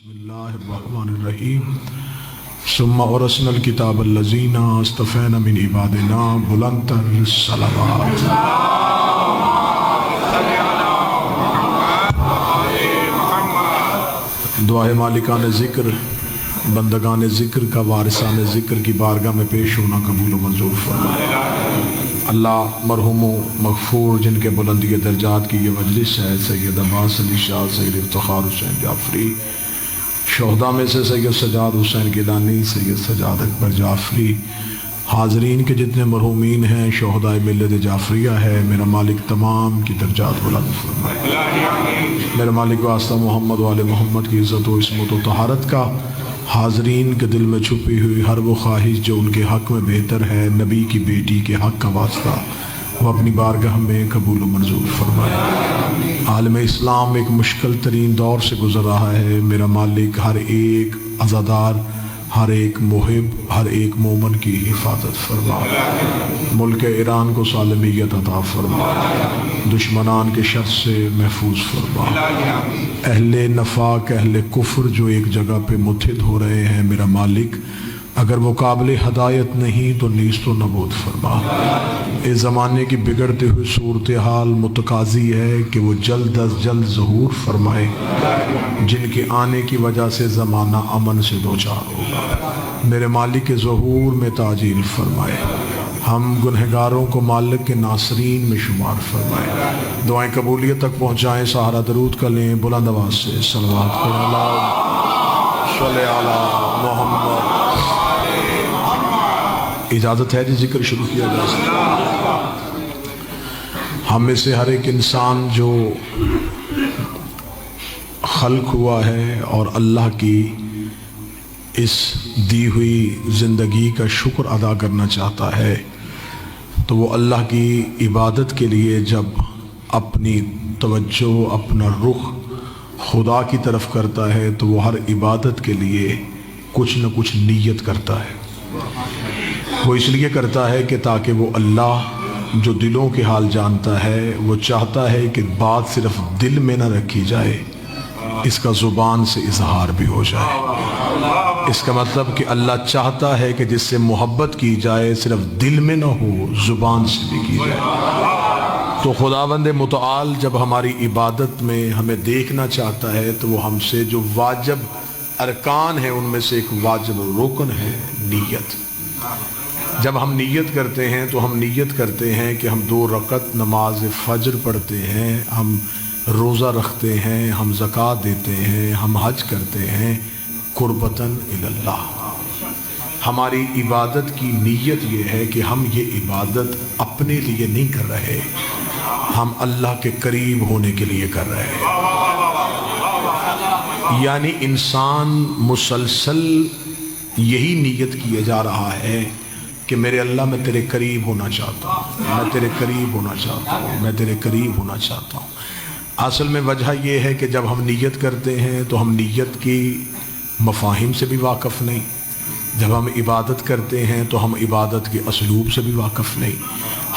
بسم اللہ الرحمن الرحیم ثم اورثنا الکتاب الذین اصطفینا من عبادنا بلند الصلوات دعائے مالکان ذکر بندگان ذکر کا وارثان ذکر کی بارگاہ میں پیش ہونا قبول و منظور فرمائے۔ اللہ مرحوم و مغفور جن کے بلندی درجات کی یہ مجلس ہے، سید عباس علی شاہ، سید افتخار حسین جعفری، شہداء میں سے سید سجاد حسین گیلانی، سید سجاد اکبر جعفری، حاضرین کے جتنے مرحومین ہیں، شہداء ملت جعفریہ ہے، میرا مالک تمام کی درجات بلند فرمائے۔ میرا مالک واسطہ محمد و آل محمد کی عزت و عصمت و طہارت کا، حاضرین کے دل میں چھپی ہوئی ہر وہ خواہش جو ان کے حق میں بہتر ہے، نبی کی بیٹی کے حق کا واسطہ وہ اپنی بارگاہ میں قبول و منظور فرمائے۔ عالم اسلام ایک مشکل ترین دور سے گزر رہا ہے، میرا مالک ہر ایک عزادار، ہر ایک محب، ہر ایک مومن کی حفاظت فرمائے، ملک ایران کو سالمیت عطا فرمائے، دشمنان کے شر سے محفوظ فرمائے، اہل نفاق اہل کفر جو ایک جگہ پہ متحد ہو رہے ہیں، میرا مالک اگر وہ قابل ہدایت نہیں تو نیست و نبود فرما۔ اس زمانے کی بگڑتے ہوئے صورتحال متقاضی ہے کہ وہ جلد از جلد ظہور فرمائے، جن کے آنے کی وجہ سے زمانہ امن سے دوچار ہوگا، میرے مالک کے ظہور میں تاجیل فرمائے، ہم گنہگاروں کو مالک کے ناصرین میں شمار فرمائے، دعائیں قبولیت تک پہنچائیں، سہارا درود کا لیں، بلند آواز سے صلوات پڑھیں، صلی علی محمد۔ اجازت ہے جی ذکر شروع کیا جا سکتا۔ ہم میں سے ہر ایک انسان جو خلق ہوا ہے اور اللہ کی اس دی ہوئی زندگی کا شکر ادا کرنا چاہتا ہے، تو وہ اللہ کی عبادت کے لیے جب اپنی توجہ، اپنا رخ خدا کی طرف کرتا ہے تو وہ ہر عبادت کے لیے کچھ نہ کچھ نیت کرتا ہے۔ وہ اس لیے کرتا ہے کہ تاکہ وہ اللہ جو دلوں کے حال جانتا ہے، وہ چاہتا ہے کہ بات صرف دل میں نہ رکھی جائے، اس کا زبان سے اظہار بھی ہو جائے۔ اس کا مطلب کہ اللہ چاہتا ہے کہ جس سے محبت کی جائے صرف دل میں نہ ہو، زبان سے بھی کی جائے۔ تو خداوند متعال جب ہماری عبادت میں ہمیں دیکھنا چاہتا ہے تو وہ ہم سے جو واجب ارکان ہیں ان میں سے ایک واجب رکن ہے نیت۔ جب ہم نیت کرتے ہیں تو ہم نیت کرتے ہیں کہ ہم 2 رکعت نماز فجر پڑھتے ہیں، ہم روزہ رکھتے ہیں، ہم زکوٰۃ دیتے ہیں، ہم حج کرتے ہیں، قربتاً الی اللہ۔ ہماری عبادت کی نیت یہ ہے کہ ہم یہ عبادت اپنے لیے نہیں کر رہے، ہم اللہ کے قریب ہونے کے لیے کر رہے ہیں۔ یعنی انسان مسلسل یہی نیت کیا جا رہا ہے کہ میرے اللہ میں تیرے قریب ہونا چاہتا ہوں، میں تیرے قریب ہونا چاہتا ہوں، میں تیرے قریب ہونا چاہتا ہوں۔ اصل میں وجہ یہ ہے کہ جب ہم نیت کرتے ہیں تو ہم نیت کی مفاہیم سے بھی واقف نہیں، جب ہم عبادت کرتے ہیں تو ہم عبادت کے اسلوب سے بھی واقف نہیں،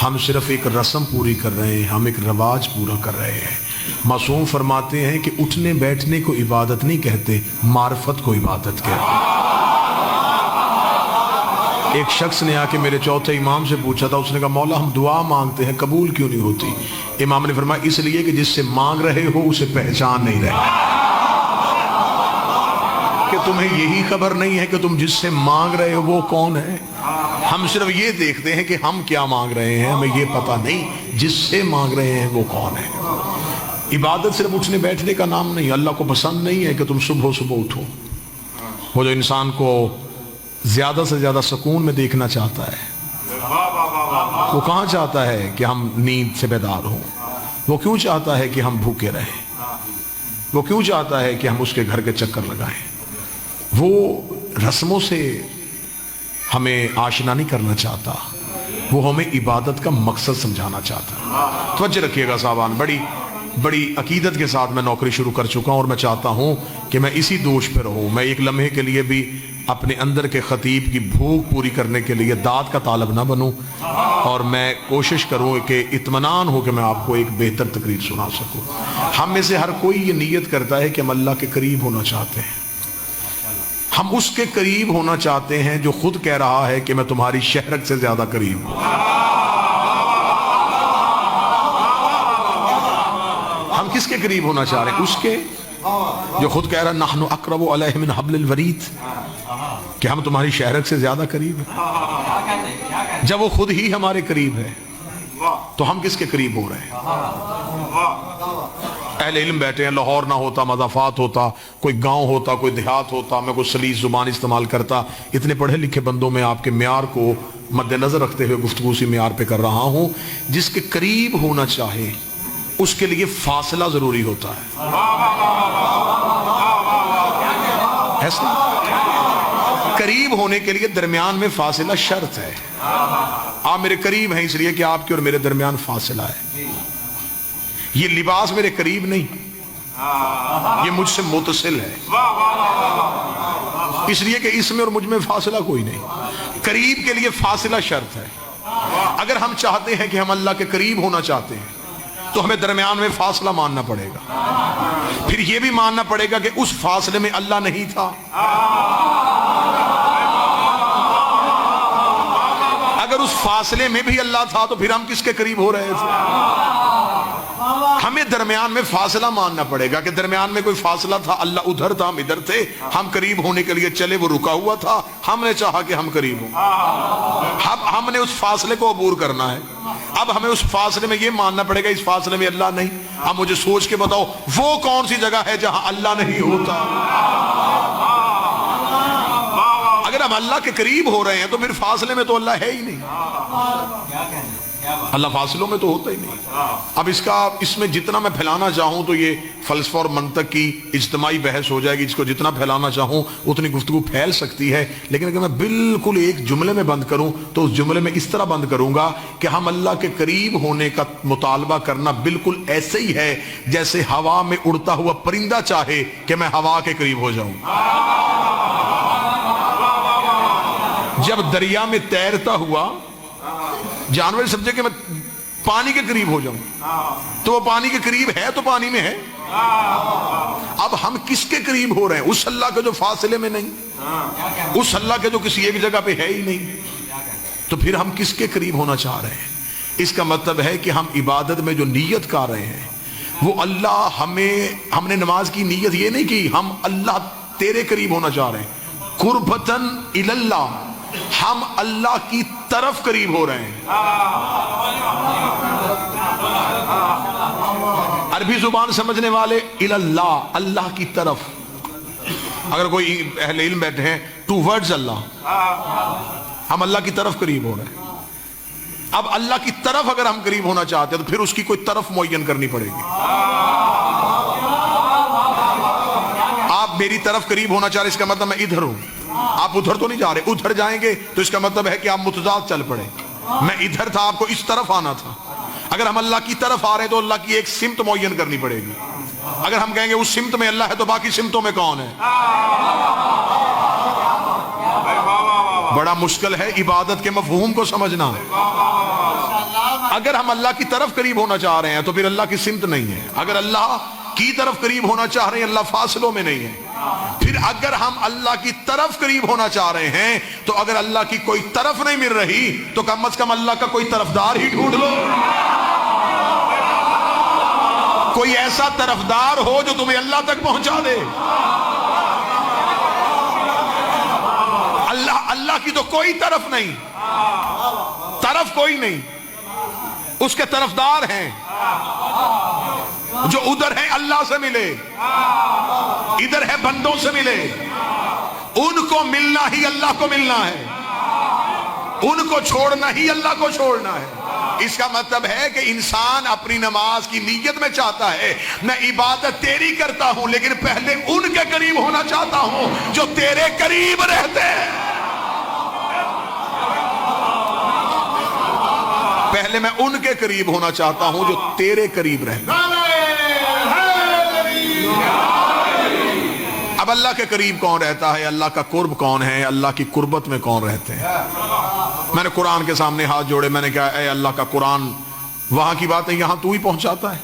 ہم صرف ایک رسم پوری کر رہے ہیں، ہم ایک رواج پورا کر رہے ہیں۔ معصوم فرماتے ہیں کہ اٹھنے بیٹھنے کو عبادت نہیں کہتے، معرفت کو عبادت کہتے ہیں۔ ایک شخص نے آ کے میرے چوتھے امام سے پوچھا تھا، اس نے کہا مولا ہم دعا مانگتے ہیں قبول کیوں نہیں ہوتی؟ امام نے فرمایا اس لیے کہ جس سے مانگ رہے ہو اسے پہچان نہیں رہے، کہ تمہیں یہی خبر نہیں ہے کہ تم جس سے مانگ رہے ہو وہ کون ہے۔ ہم صرف یہ دیکھتے ہیں کہ ہم کیا مانگ رہے ہیں، ہمیں یہ پتہ نہیں جس سے مانگ رہے ہیں وہ کون ہے۔ عبادت صرف اٹھنے بیٹھنے کا نام نہیں، اللہ کو پسند نہیں ہے کہ تم صبح اٹھو۔ وہ جو انسان کو زیادہ سے زیادہ سکون میں دیکھنا چاہتا ہے، وہ کہاں چاہتا ہے کہ ہم نیند سے بیدار ہوں؟ وہ کیوں چاہتا ہے کہ ہم بھوکے رہیں؟ وہ کیوں چاہتا ہے کہ ہم اس کے گھر کے چکر لگائیں؟ وہ رسموں سے ہمیں آشنا نہیں کرنا چاہتا، وہ ہمیں عبادت کا مقصد سمجھانا چاہتا ہے۔ توجہ رکھیے گا صاحبان، بڑی عقیدت کے ساتھ میں نوکری شروع کر چکا ہوں اور میں چاہتا ہوں کہ میں اسی دوش پہ رہوں۔ میں ایک لمحے کے لیے بھی اپنے اندر کے خطیب کی بھوک پوری کرنے کے لیے داد کا طالب نہ بنوں، اور میں کوشش کروں کہ اطمینان ہو کہ میں آپ کو ایک بہتر تقریر سنا سکوں۔ ہم میں سے ہر کوئی یہ نیت کرتا ہے کہ ہم اللہ کے قریب ہونا چاہتے ہیں، ہم اس کے قریب ہونا چاہتے ہیں جو خود کہہ رہا ہے کہ میں تمہاری شہرت سے زیادہ قریب ہوں. ہم کس کے قریب ہونا چاہ رہے ہیں؟ اس کے جو خود کہہ رہا ہے نحن اقرب علیہ من حبل الورید، کہ ہم تمہاری شہرت سے زیادہ قریب ہیں. جب وہ خود ہی ہمارے قریب ہے تو ہم کس کے قریب ہو رہے ہیں؟ اہل علم بیٹھے ہیں، لاہور نہ ہوتا، مضافات ہوتا، کوئی گاؤں ہوتا، کوئی دیہات ہوتا، میں کوئی سلیس زبان استعمال کرتا. اتنے پڑھے لکھے بندوں میں آپ کے معیار کو مد نظر رکھتے ہوئے گفتگو اسی معیار پہ کر رہا ہوں. جس کے قریب ہونا چاہے اس کے لیے فاصلہ ضروری ہوتا ہے. ایسا قریب ہونے کے لیے درمیان میں فاصلہ شرط ہے. آپ میرے قریب ہیں اس لیے کہ آپ کے اور میرے درمیان فاصلہ ہے. یہ لباس میرے قریب نہیں، یہ مجھ سے متصل ہے، اس لیے کہ اس میں اور مجھ میں فاصلہ کوئی نہیں. قریب کے لیے فاصلہ شرط ہے. اگر ہم چاہتے ہیں کہ ہم اللہ کے قریب ہونا چاہتے ہیں تو ہمیں درمیان میں فاصلہ ماننا پڑے گا. پھر یہ بھی ماننا پڑے گا کہ اس فاصلے میں اللہ نہیں تھا. اگر اس فاصلے میں بھی اللہ تھا تو پھر ہم کس کے قریب ہو رہے تھے؟ ہمیں درمیان میں فاصلہ ماننا پڑے گا کہ درمیان میں کوئی فاصلہ تھا، اللہ ادھر تھا، ہم ادھر تھے. ہم قریب ہونے کے لیے چلے، وہ رکا ہوا تھا، ہم نے چاہا کہ ہم قریب ہوں. اب ہم نے اس فاصلے کو عبور کرنا ہے. اب ہمیں اس فاصلے میں یہ ماننا پڑے گا اس فاصلے میں اللہ نہیں. اب مجھے سوچ کے بتاؤ وہ کون سی جگہ ہے جہاں اللہ نہیں ہوتا؟ اگر ہم اللہ کے قریب ہو رہے ہیں تو پھر فاصلے میں تو اللہ ہے ہی نہیں. اللہ فاصلوں میں تو ہوتا ہی نہیں. اب اس میں جتنا میں پھیلانا چاہوں تو یہ فلسفہ اور منطق کی اجتماعی بحث ہو جائے گی. اس کو جتنا پھیلانا چاہوں اتنی گفتگو پھیل سکتی ہے. لیکن اگر میں بالکل ایک جملے میں بند کروں تو اس جملے میں اس طرح بند کروں گا کہ ہم اللہ کے قریب ہونے کا مطالبہ کرنا بالکل ایسے ہی ہے جیسے ہوا میں اڑتا ہوا پرندہ چاہے کہ میں ہوا کے قریب ہو جاؤں. جب دریا میں تیرتا ہوا جانور سمجھے کہ میں پانی کے قریب ہو جاؤں تو وہ پانی کے قریب ہے تو پانی میں ہے. اب ہم کس کے قریب ہو رہے ہیں؟ اس اللہ کے جو فاصلے میں نہیں، اس اللہ کے جو کسی ایک جگہ پہ ہے ہی نہیں. تو پھر ہم کس کے قریب ہونا چاہ رہے ہیں؟ اس کا مطلب ہے کہ ہم عبادت میں جو نیت کر رہے ہیں وہ اللہ ہم نے نماز کی نیت یہ نہیں کی ہم اللہ تیرے قریب ہونا چاہ رہے ہیں. قربتاً الی اللہ، ہم اللہ کی طرف قریب ہو رہے ہیں. عربی زبان سمجھنے والے الی اللہ، اللہ کی طرف. اگر کوئی اہل علم بیٹھے ہیں ٹوورڈز اللہ، ہم اللہ کی طرف قریب ہو رہے ہیں. اب اللہ کی طرف اگر ہم قریب ہونا چاہتے ہیں تو پھر اس کی کوئی طرف معین کرنی پڑے گی. آپ میری طرف قریب ہونا چاہ رہے اس کا مطلب میں ادھر ہوں، آپ ادھر تو نہیں جا رہے. ادھر جائیں گے تو اس کا مطلب ہے کہ آپ متضاد چل پڑے. میں ادھر تھا، آپ کو اس طرف آنا تھا. اگر ہم اللہ کی طرف آ رہے ہیں تو اللہ کی ایک سمت معین کرنی پڑے گی. اگر ہم کہیں گے اس سمت میں اللہ ہے تو باقی سمتوں میں کون ہے؟ بڑا مشکل ہے عبادت کے مفہوم کو سمجھنا. اگر ہم اللہ کی طرف قریب ہونا چاہ رہے ہیں تو پھر اللہ کی سمت نہیں ہے. اگر اللہ کی طرف قریب ہونا چاہ رہے ہیں اللہ فاصلوں میں نہیں ہے. پھر اگر ہم اللہ کی طرف قریب ہونا چاہ رہے ہیں تو اگر اللہ کی کوئی طرف نہیں مل رہی تو کم از کم اللہ کا کوئی طرفدار ہی ڈھونڈ لو. کوئی ایسا طرفدار ہو جو تمہیں اللہ تک پہنچا دے. اللہ کی تو کوئی طرف نہیں، طرف کوئی نہیں. اس کے طرفدار ہیں جو ادھر ہے اللہ سے ملے، ادھر ہے بندوں سے ملے. ان کو ملنا ہی اللہ کو ملنا ہے، ان کو چھوڑنا ہی اللہ کو چھوڑنا ہے. اس کا مطلب ہے کہ انسان اپنی نماز کی نیت میں چاہتا ہے میں عبادت تیری کرتا ہوں لیکن پہلے ان کے قریب ہونا چاہتا ہوں جو تیرے قریب رہتے ہیں. پہلے میں ان کے قریب ہونا چاہتا ہوں جو تیرے قریب رہتے ہیں. اب اللہ کے قریب کون رہتا ہے؟ اللہ کا قرب کون ہے؟ اللہ کی قربت میں کون رہتے ہیں؟ میں نے قرآن کے سامنے ہاتھ جوڑے، میں نے کہا اے اللہ کا قرآن وہاں کی باتیں یہاں تو ہی پہنچاتا ہے،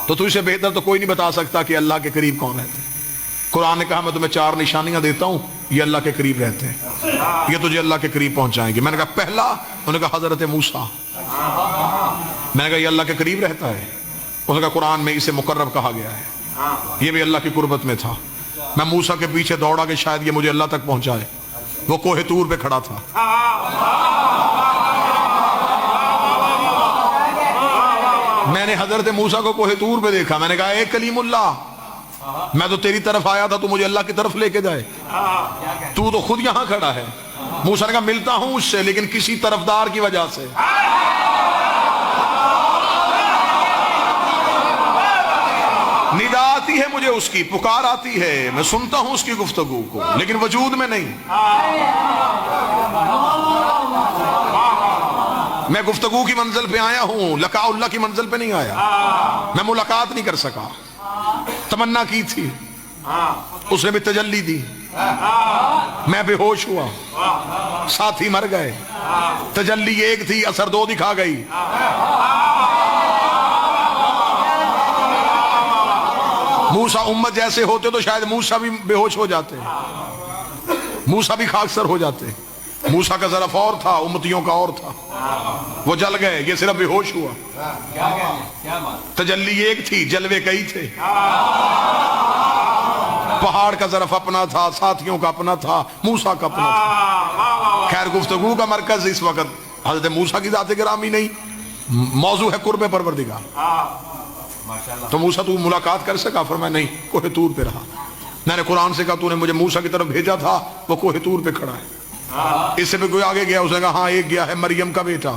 تو تجھ سے بہتر تو کوئی نہیں بتا سکتا کہ اللہ کے قریب کون رہتے ہیں. قرآن نے کہا میں تمہیں 4 نشانیاں دیتا ہوں، یہ اللہ کے قریب رہتے ہیں، یہ تجھے اللہ کے قریب پہنچائیں گے۔ میں نے کہا پہلا، انہوں نے کہا حضرت موسیٰ۔ میں نے کہا یہ اللہ کے قریب رہتا ہے؟ انہوں نے کہا قرآن میں اسے مقرب کہا گیا ہے، یہ بھی اللہ کی قربت میں تھا۔ میں موسیٰ کے پیچھے دوڑا کہ شاید یہ مجھے اللہ تک پہنچائے، وہ کوہ طور پہ کھڑا تھا۔ میں نے حضرت موسیٰ کو کوہ طور پہ دیکھا، میں نے کہا اے کلیم اللہ، میں تو تیری طرف آیا تھا، تو مجھے اللہ کی طرف لے کے جائے، تو خود یہاں کھڑا ہے۔ موسیٰ نے کہا ملتا ہوں اس سے، لیکن کسی طرفدار کی وجہ سے۔ ندا آتی ہے مجھے اس کی، پکار آتی ہے، میں سنتا ہوں اس کی گفتگو کو، لیکن وجود میں نہیں۔ میں گفتگو کی منزل پہ آیا ہوں، لقاء اللہ کی منزل پہ نہیں آیا، میں ملاقات نہیں کر سکا۔ تمنا کی تھی، اس نے بھی تجلی دی، میں بے ہوش ہوا، ساتھی مر گئے۔ تجلی ایک تھی، اثر 2 دکھا گئی۔ موسیٰ امت جیسے ہوتے تو شاید موسیٰ بھی بے ہوش ہو جاتے، موسیٰ بھی خاکسر ہو جاتے۔ موسیٰ کا ظرف اور تھا، امتیوں کا اور تھا، وہ جل گئے، یہ صرف بے ہوش ہوا۔ تجلی ایک تھی، جلوے کئی تھے۔ پہاڑ کا ظرف اپنا تھا، ساتھیوں کا اپنا تھا، موسیٰ کا اپنا تھا۔ خیر گفتگو کا مرکز اس وقت حضرت موسیٰ کی ذات گرامی نہیں، موضوع ہے قرب پروردگار۔ تو موسیٰ تو ملاقات کر سکا؟ فرمایا نہیں، کوہ طور پہ رہا۔ میں نے قرآن سے کہا تو نے مجھے موسیٰ کی طرف بھیجا تھا، وہ کوہ طور پہ کھڑا ہے۔ اس سے بھی کوئی آگے گیا، اس نے کہا ہاں ایک گیا ہے، مریم کا بیٹا،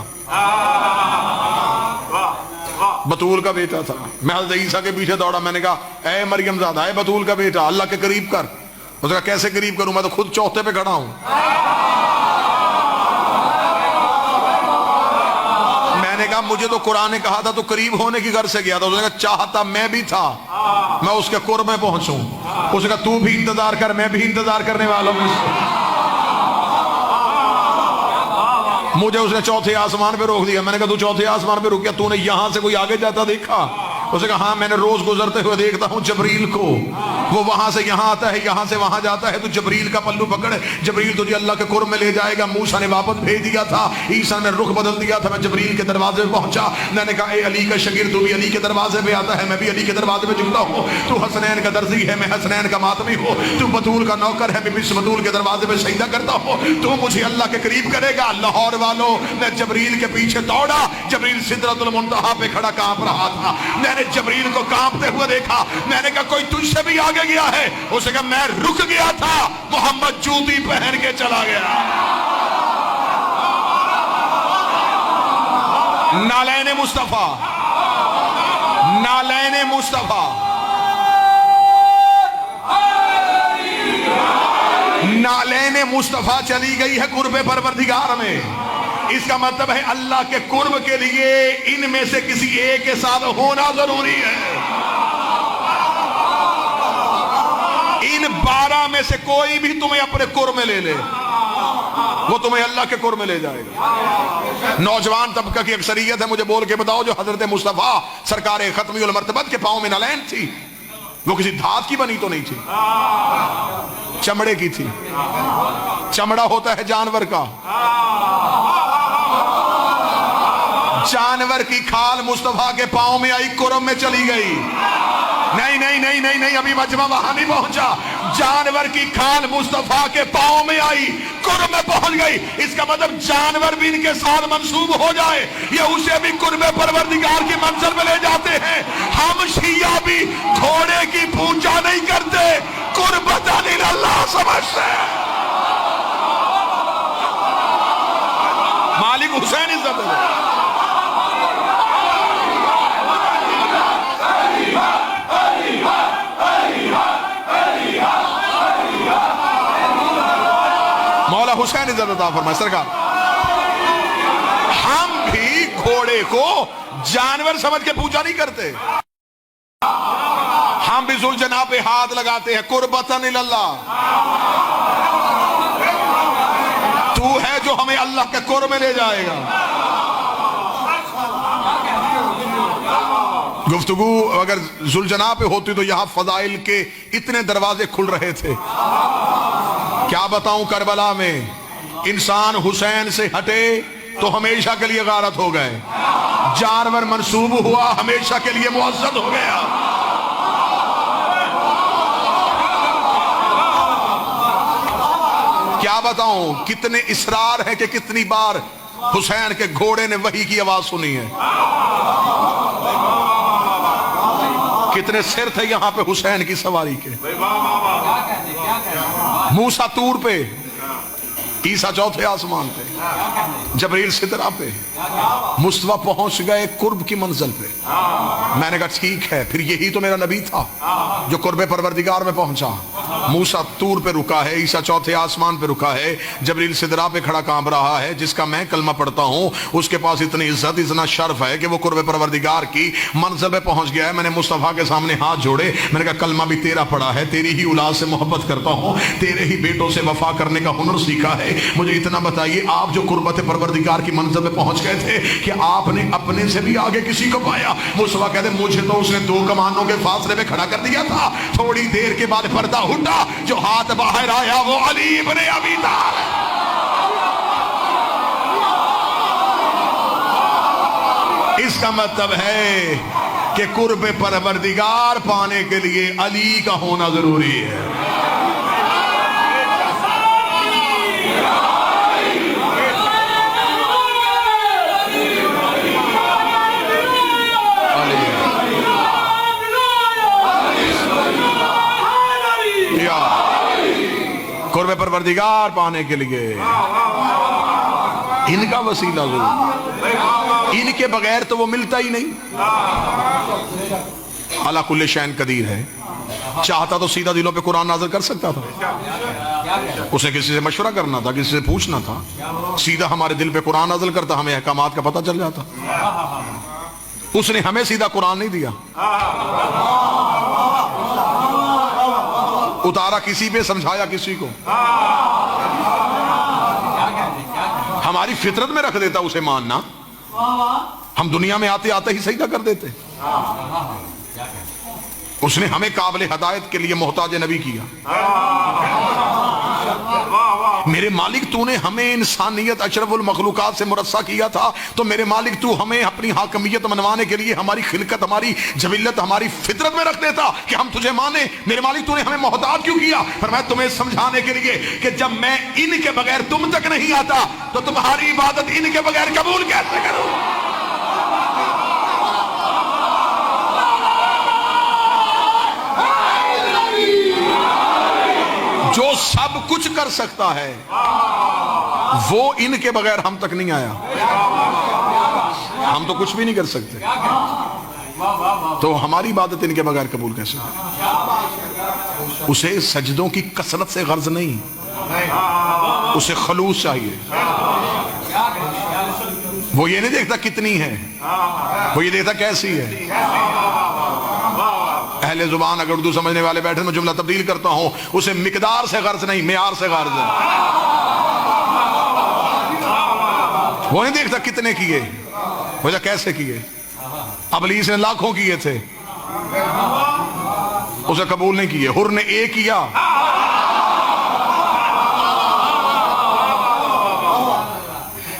بطول کا بیٹا تھا۔ میں حضرت عیسیٰ کے پیچھے دوڑا، میں نے کہا اے مریم زادہ، اے بطول کا بیٹا، اللہ کے قریب کر۔ اس نے کہا کیسے قریب کروں، میں تو خود چوتھے پہ کھڑا ہوں۔ میں نے کہا مجھے تو قرآن نے کہا تھا تو قریب ہونے کی غرض سے گیا تھا۔ اس نے کہا چاہتا میں بھی تھا میں اس کے قرب میں پہنچوں۔ اس نے کہا تو بھی انتظار کر، میں بھی انتظار کرنے والا ہوں۔ مجھے اس نے چوتھے آسمان پہ روک دیا۔ میں نے کہا تو چوتھے آسمان پہ رک گیا، تو نے یہاں سے کوئی آگے جاتا دیکھا؟ اس نے کہا ہاں میں نے روز گزرتے ہوئے دیکھتا ہوں جبریل کو، وہ وہاں سے یہاں آتا ہے، یہاں سے وہاں جاتا ہے، تو جبریل کا پلو پکڑ، جبریل تجھے اللہ کے قرب میں لے جائے گا۔ موسیٰ نے واپس بھیج دیا تھا، عیسیٰ نے رخ بدل دیا تھا، میں جبریل کے دروازے پہ پہنچا۔ میں نے کہا اے علی کا شاگرد، تو بھی علی کے دروازے پہ آتا ہے، میں بھی علی کے دروازے پہ جھکتا ہوں۔ تو حسنین کا درزی ہے، میں حسنین کا ماتمی ہوں۔ تو بطول کا نوکر ہے، میں بھی بطول کے دروازے پہ سجدہ کرتا ہوں۔ تو مجھے اللہ کے قریب کرے گا۔ لاہور والوں، میں جبریل کے پیچھے دوڑا، جبریل سدرۃ المنتہا پہ کھڑا کانپ رہا تھا۔ میں نے جبریل کو کانپتے ہوئے دیکھا۔ میں نے کہا کوئی تجھ سے بھی آگے گیا ہے؟ اس نے کہا میں رک گیا تھا، محمد جوتی پہن کے چلا گیا۔ نالین مصطفیٰ، نالین مصطفیٰ، نالین مصطفیٰ چلی گئی ہے قرب پروردگار میں۔ اس کا مطلب ہے اللہ کے قرب کے لیے ان میں سے کسی ایک کے ساتھ ہونا ضروری ہے۔ ان 12 میں سے کوئی بھی تمہیں اپنے قرب میں لے لے، وہ تمہیں اللہ کے قرب میں لے جائے گا۔ نوجوان طبقہ کی اکثریت ہے، مجھے بول کے بتاؤ جو حضرت مصطفیٰ سرکار ختمی المرتبت کے پاؤں میں نالین تھی، وہ کسی دھات کی بنی تو نہیں تھی، چمڑے کی تھی۔ چمڑا ہوتا ہے جانور کا، جانور کی کھال مصطفیٰ کے پاؤں میں آئی، قرب میں چلی گئی۔ نہیں نہیں نہیں نہیں نہیں، ابھی مجمع وہاں نہیں پہنچا۔ جانور کی کھال مصطفیٰ کے پاؤں میں آئی، قرب میں پہنچ گئی۔ اس کا مطلب جانور بھی ان کے ساتھ منسوب ہو جائے، یہ اسے بھی قرب پروردگار کی منزل میں لے جاتے ہیں۔ ہم شیعہ بھی گھوڑے کی پوجا نہیں کرتے، قربت اللہ سمجھتے ہیں۔ مالک حسین عزت ہے۔ مولا حسین عزت عطا فرمائے سرکار۔ ہم بھی گھوڑے کو جانور سمجھ کے پوجا نہیں کرتے، ہم بھی ذوالجناح پہ ہاتھ لگاتے ہیں قربتاً اللہ۔ تو ہے جو ہمیں اللہ کے قرب میں لے جائے گا۔ گفتگو اگر ذوالجناح پہ ہوتی تو یہاں فضائل کے اتنے دروازے کھل رہے تھے. کیا بتاؤں، کربلا میں انسان حسین سے ہٹے تو ہمیشہ کے لیے غارت ہو گئے، جانور منسوب ہوا ہمیشہ کے لیے معزز ہو گیا. کیا بتاؤں کتنے اسرار ہے کہ کتنی بار حسین کے گھوڑے نے وحی کی آواز سنی ہے. کتنے سر تھے یہاں پہ حسین کی سواری کے. موسیٰ طور پہ، عیسیٰ چوتھے آسمان پہ، جبریل سدرہ پہ، مصطفیٰ پہنچ گئے قرب کی منزل پہ. میں نے کہا ٹھیک ہے، پھر یہی تو میرا نبی تھا جو قرب پروردگار میں پہنچا. موسیٰ طور پہ رکا ہے، عیسیٰ چوتھے آسمان پہ رکا ہے، جبریل سدرہ پہ کھڑا کانپ رہا ہے. جس کا میں کلمہ پڑھتا ہوں اس کے پاس اتنی عزت، اتنا شرف ہے کہ وہ قرب پروردگار کی منزل پہ پہنچ گیا ہے. میں نے مصطفیٰ کے سامنے ہاتھ جوڑے، میں نے کہا کلمہ بھی تیرا پڑھا ہے، تیری ہی اولاد سے محبت کرتا ہوں، تیرے ہی بیٹوں سے وفا کرنے کا ہنر سیکھا ہے. مجھے اتنا بتائیے، آپ جو قربت پروردگار کی منزل پہ پہنچ گئے تھے کہ آپ نے اپنے سے بھی آگے کسی کو پایا؟ مصطفیٰ کہتے مجھے تو اس نے 2 کمانوں کے فاصلے پہ کھڑا کر دیا تھا. تھوڑی دیر کے بعد پردہ ہٹا، جو ہاتھ باہر آیا وہ علی ابن ابی طالب. اس کا مطلب ہے کہ قرب پروردگار پانے کے لیے علی کا ہونا ضروری ہے. قرب پروردگار پانے کے لیے ان کا وسیلہ ضرور، ان کے بغیر تو وہ ملتا ہی نہیں. اللہ کل شین قدیر ہے، چاہتا تو سیدھا دلوں پہ قرآن نازل کر سکتا تھا. اس نے کسی سے مشورہ کرنا تھا، کسی سے پوچھنا تھا، سیدھا ہمارے دل پہ قرآن نازل کرتا، ہمیں احکامات کا پتہ چل جاتا. اس نے ہمیں سیدھا قرآن نہیں دیا، اتارا کسی پہ، سمجھایا کسی کو. ہماری فطرت میں رکھ دیتا اسے ماننا، ہم دنیا میں آتے آتے ہی سجدہ کر دیتے. اس نے ہمیں قابل ہدایت کے لیے محتاج نبی کیا. میرے مالک تو نے ہمیں انسانیت اشرف المخلوقات سے مرصع کیا تھا، تو میرے مالک تو ہمیں اپنی حاکمیت منوانے کے لیے ہماری خلقت، ہماری جبلت، ہماری فطرت میں رکھ دیتا کہ ہم تجھے مانیں. میرے مالک تو نے ہمیں محتاج کیوں کیا؟ فرمایا تمہیں سمجھانے کے لیے کہ جب میں ان کے بغیر تم تک نہیں آتا تو تمہاری عبادت ان کے بغیر قبول کیسے کروں؟ جو سب کچھ کر سکتا ہے وہ ان کے بغیر ہم تک نہیں آیا. ہم تو کچھ بھی نہیں کر سکتے، تو ہماری عبادت ان کے بغیر قبول کیسے؟ اسے سجدوں کی کثرت سے غرض نہیں، اسے خلوص چاہیے. وہ یہ نہیں دیکھتا کتنی ہے، وہ یہ دیکھتا کیسی ہے. اہل زبان اگر اردو سمجھنے والے بیٹھے، میں جملہ تبدیل کرتا ہوں، اسے مقدار سے غرض نہیں، معیار سے غرض ہے. وہ نہیں دیکھتا کتنے کیے، وہ کیسے کیے. ابلیس نے لاکھوں کیے تھے، اسے قبول نہیں کیے. حر نے ایک کیا،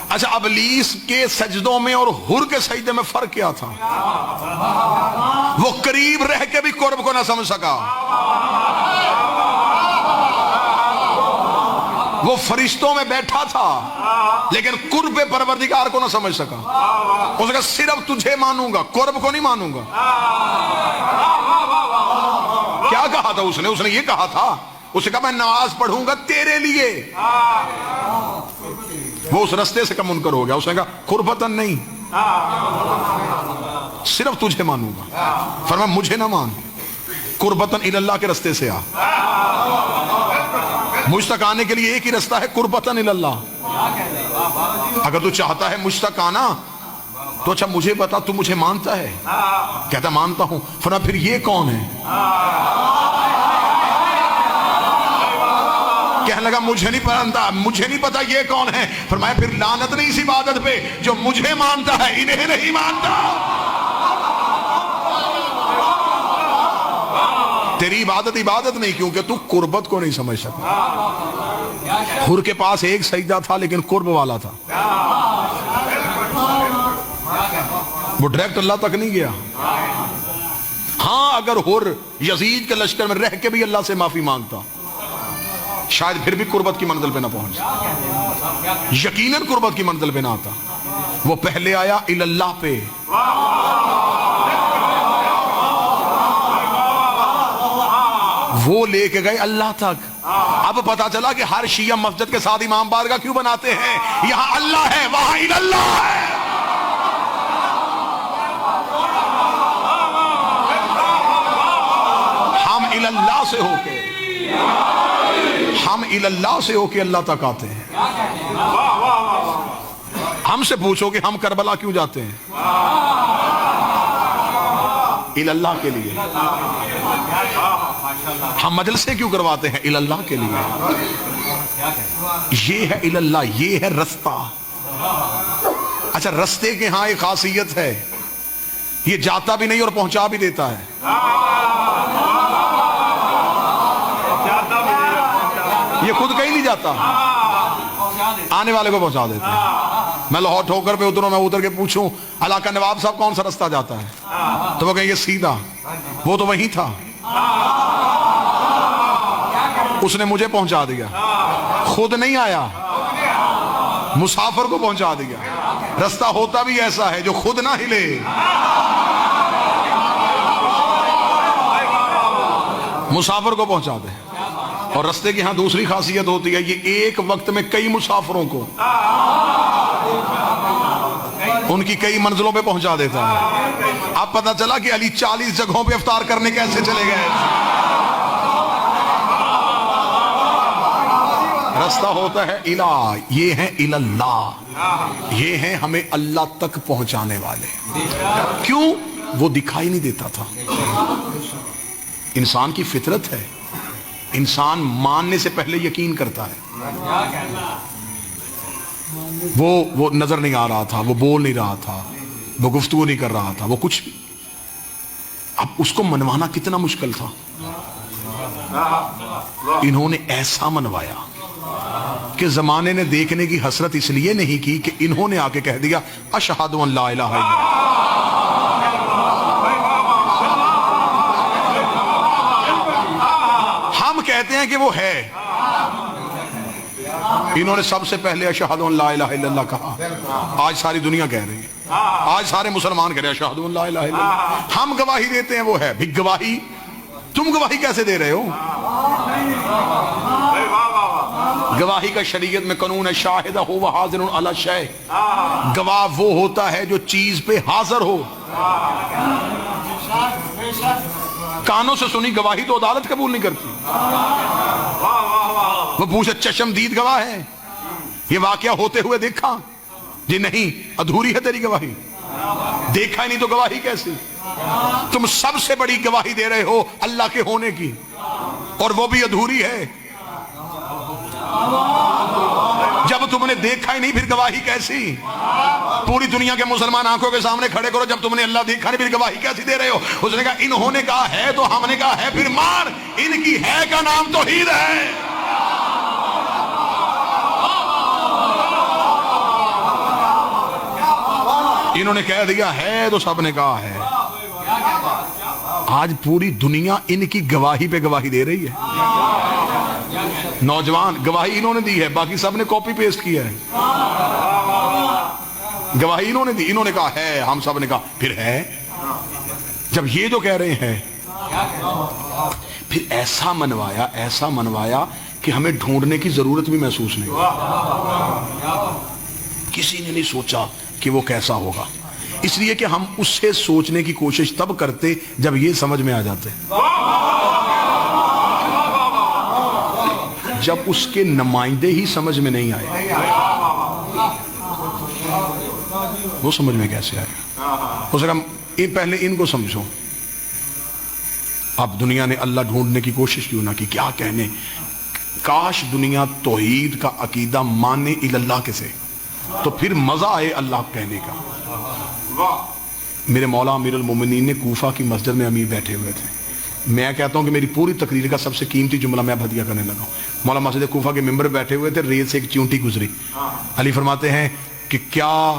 اچھا ابلیس کے سجدوں میں اور حر کے سجدے میں فرق کیا تھا؟ وہ قریب رہ کے بھی قرب کو نہ سمجھ سکا. وہ فرشتوں میں بیٹھا تھا لیکن قرب پروردگار کو نہ سمجھ سکا. اس نے کہا صرف تجھے مانوں گا، قرب کو نہیں مانوں گا. کیا کہا تھا اس نے یہ کہا تھا، اس نے کہا میں نماز پڑھوں گا تیرے لیے. وہ اس رستے سے کا منکر ہو گیا. اس نے کہا قربتاً نہیں، صرف تجھے مانوں گا. فرمایا مجھے نہ مان، قربتاً اللہ کے رستے سے آ. مجھ تک آنے کے لیے ایک ہی رستہ ہے، قربتاً اللہ. اگر تو چاہتا ہے مجھ تک آنا تو اچھا مجھے بتا، تو مجھے مانتا ہے؟ کہتا مانتا ہوں. فرمایا پھر یہ کون ہے؟ کہنے لگا مجھے نہیں پتا یہ کون ہے. فرمایا پھر لعنت نہیں اس عبادت پہ جو مجھے مانتا ہے، انہیں نہیں مانتا. تیری عبادت عبادت نہیں کیونکہ تو قربت کو نہیں سمجھ سکتا. حر کے پاس ایک سجدہ تھا لیکن قرب والا تھا, وہ ڈائریکٹ اللہ تک نہیں گیا. ہاں اگر حر یزید کے لشکر میں رہ کے بھی اللہ سے معافی مانگتا شاید پھر بھی قربت کی منزل پہ نہ پہنچتا, یقیناً قربت کی منزل پہ نہ آتا. وہ پہلے آیا اللہ پہ, وہ لے کے گئے اللہ تک. اب پتا چلا کہ ہر شیعہ مسجد کے ساتھ امام بارگاہ کیوں بناتے ہیں, یہاں اللہ ہے وہاں اللہ ہے. ہم اللہ سے ہو کے اللہ سے ہو کے اللہ تک آتے ہیں. ہم سے پوچھو کہ ہم کربلا کیوں جاتے ہیں, اللہ کے لیے. ہم مجلسیں کیوں کرواتے ہیں, اللہ کے لیے. یہ ہے اللہ, یہ ہے رستہ. اچھا رستے کے ہاں ایک خاصیت ہے, یہ جاتا بھی نہیں اور پہنچا بھی دیتا ہے. یہ خود کہیں نہیں جاتا, آنے والے کو پہنچا دیتے ہیں. میں لاہور ٹھوکر پہ اتروں, میں اتر کے پوچھوں علاقہ نواب صاحب کون سا رستہ جاتا ہے, تو وہ کہیں گے سیدھا. وہ تو وہیں تھا, اس نے مجھے پہنچا دیا, خود نہیں آیا, مسافر کو پہنچا دیا. رستہ ہوتا بھی ایسا ہے جو خود نہ ہلے. مسافر کو پہنچا دے. اور رستے کی ہاں دوسری خاصیت ہوتی ہے, یہ ایک وقت میں کئی مسافروں کو ان کی کئی منزلوں پہ پہنچا دیتا ہے. اب پتہ چلا کہ علی 40 جگہوں پہ افطار کرنے کیسے چلے گئے. رستہ ہوتا ہے الہ, یہ ہے اللہ, یہ ہیں ہمیں اللہ تک پہنچانے والے. کیوں؟ وہ دکھائی نہیں دیتا تھا. انسان کی فطرت ہے, انسان ماننے سے پہلے یقین کرتا ہے. وہ نظر نہیں آ رہا تھا, وہ بول نہیں رہا تھا, وہ گفتگو نہیں کر رہا تھا, وہ کچھ بھی. اب اس کو منوانا کتنا مشکل تھا. انہوں نے ایسا منوایا کہ زمانے نے دیکھنے کی حسرت اس لیے نہیں کی کہ انہوں نے آ کے کہہ دیا اشہد ان لا الہ الا اللہ. ہم کہتے ہیں کہ وہ ہے, انہوں نے سب سے پہلے اشہد ان لا الہ الا اللہ کہا. آج ساری دنیا کہہ رہی ہے, آج سارے مسلمان کہہ رہے ہیں اشہد ان لا الہ الا اللہ. ہم گواہی دیتے ہیں وہ ہے. بھی گواہی, تم گواہی کیسے دے رہے ہو؟ گواہی کا شریعت میں قانون ہے شاہدہ ہو و حاضر علی شیء. گواہ وہ ہوتا ہے جو چیز پہ حاضر ہو. کانوں سے سنی گواہی تو عدالت قبول نہیں کرتی. وہ پوچھے چشم دید گواہ ہے, یہ واقعہ ہوتے ہوئے دیکھا؟ جی نہیں, ادھوری ہے تیری گواہی. دیکھا ہی نہیں تو گواہی کیسی؟ تم سب سے بڑی گواہی دے رہے ہو اللہ کے ہونے کی, اور وہ بھی ادھوری ہے. جب تم نے دیکھا ہی نہیں پھر گواہی کیسی؟ پوری دنیا کے مسلمان آنکھوں کے سامنے کھڑے کرو, جب تم نے اللہ دیکھا نہیں پھر گواہی کیسی دے رہے ہو؟ اس نے کہا انہوں نے کہا ہے تو ہم نے کہا ہے, پھر مان. ان کی ہے کا نام توحید ہے. انہوں نے کہہ دیا ہے تو سب نے کہا ہے. آج پوری دنیا ان کی گواہی پہ گواہی دے رہی ہے. نوجوان گواہی انہوں نے دی ہے, باقی سب نے کاپی پیسٹ کیا ہے. گواہی انہوں نے دی, انہوں نے کہا ہے, ہم سب نے کہا پھر ہے. جب یہ جو کہہ رہے ہیں, پھر ایسا منوایا کہ ہمیں ڈھونڈنے کی ضرورت بھی محسوس نہیں. کسی نے نہیں سوچا کہ وہ کیسا ہوگا, اس لیے کہ ہم اس سے سوچنے کی کوشش تب کرتے جب یہ سمجھ میں آ جاتے. جب اس کے نمائندے ہی سمجھ میں نہیں آئے, وہ سمجھ میں کیسے آئے گا؟ ہو سکا پہلے ان کو سمجھو. اب دنیا نے اللہ ڈھونڈنے کی کوشش کیوں نہ کی, کیا کہنے. کاش دنیا توحید کا عقیدہ مانے اللہ کے سے, تو پھر مزہ آئے اللہ کہنے کا. میرے مولا امیر المومنین نے کوفہ کی مسجد میں امیر بیٹھے ہوئے تھے, میں کہتا ہوں کہ میری پوری تقریر کا سب سے قیمتی جملہ میں اب ہدیہ کرنے لگا ہوں. مولا مسجد کوفہ کے ممبر بیٹھے ہوئے تھے, ریت سے ایک چیونٹی گزری. علی فرماتے ہیں کہ کیا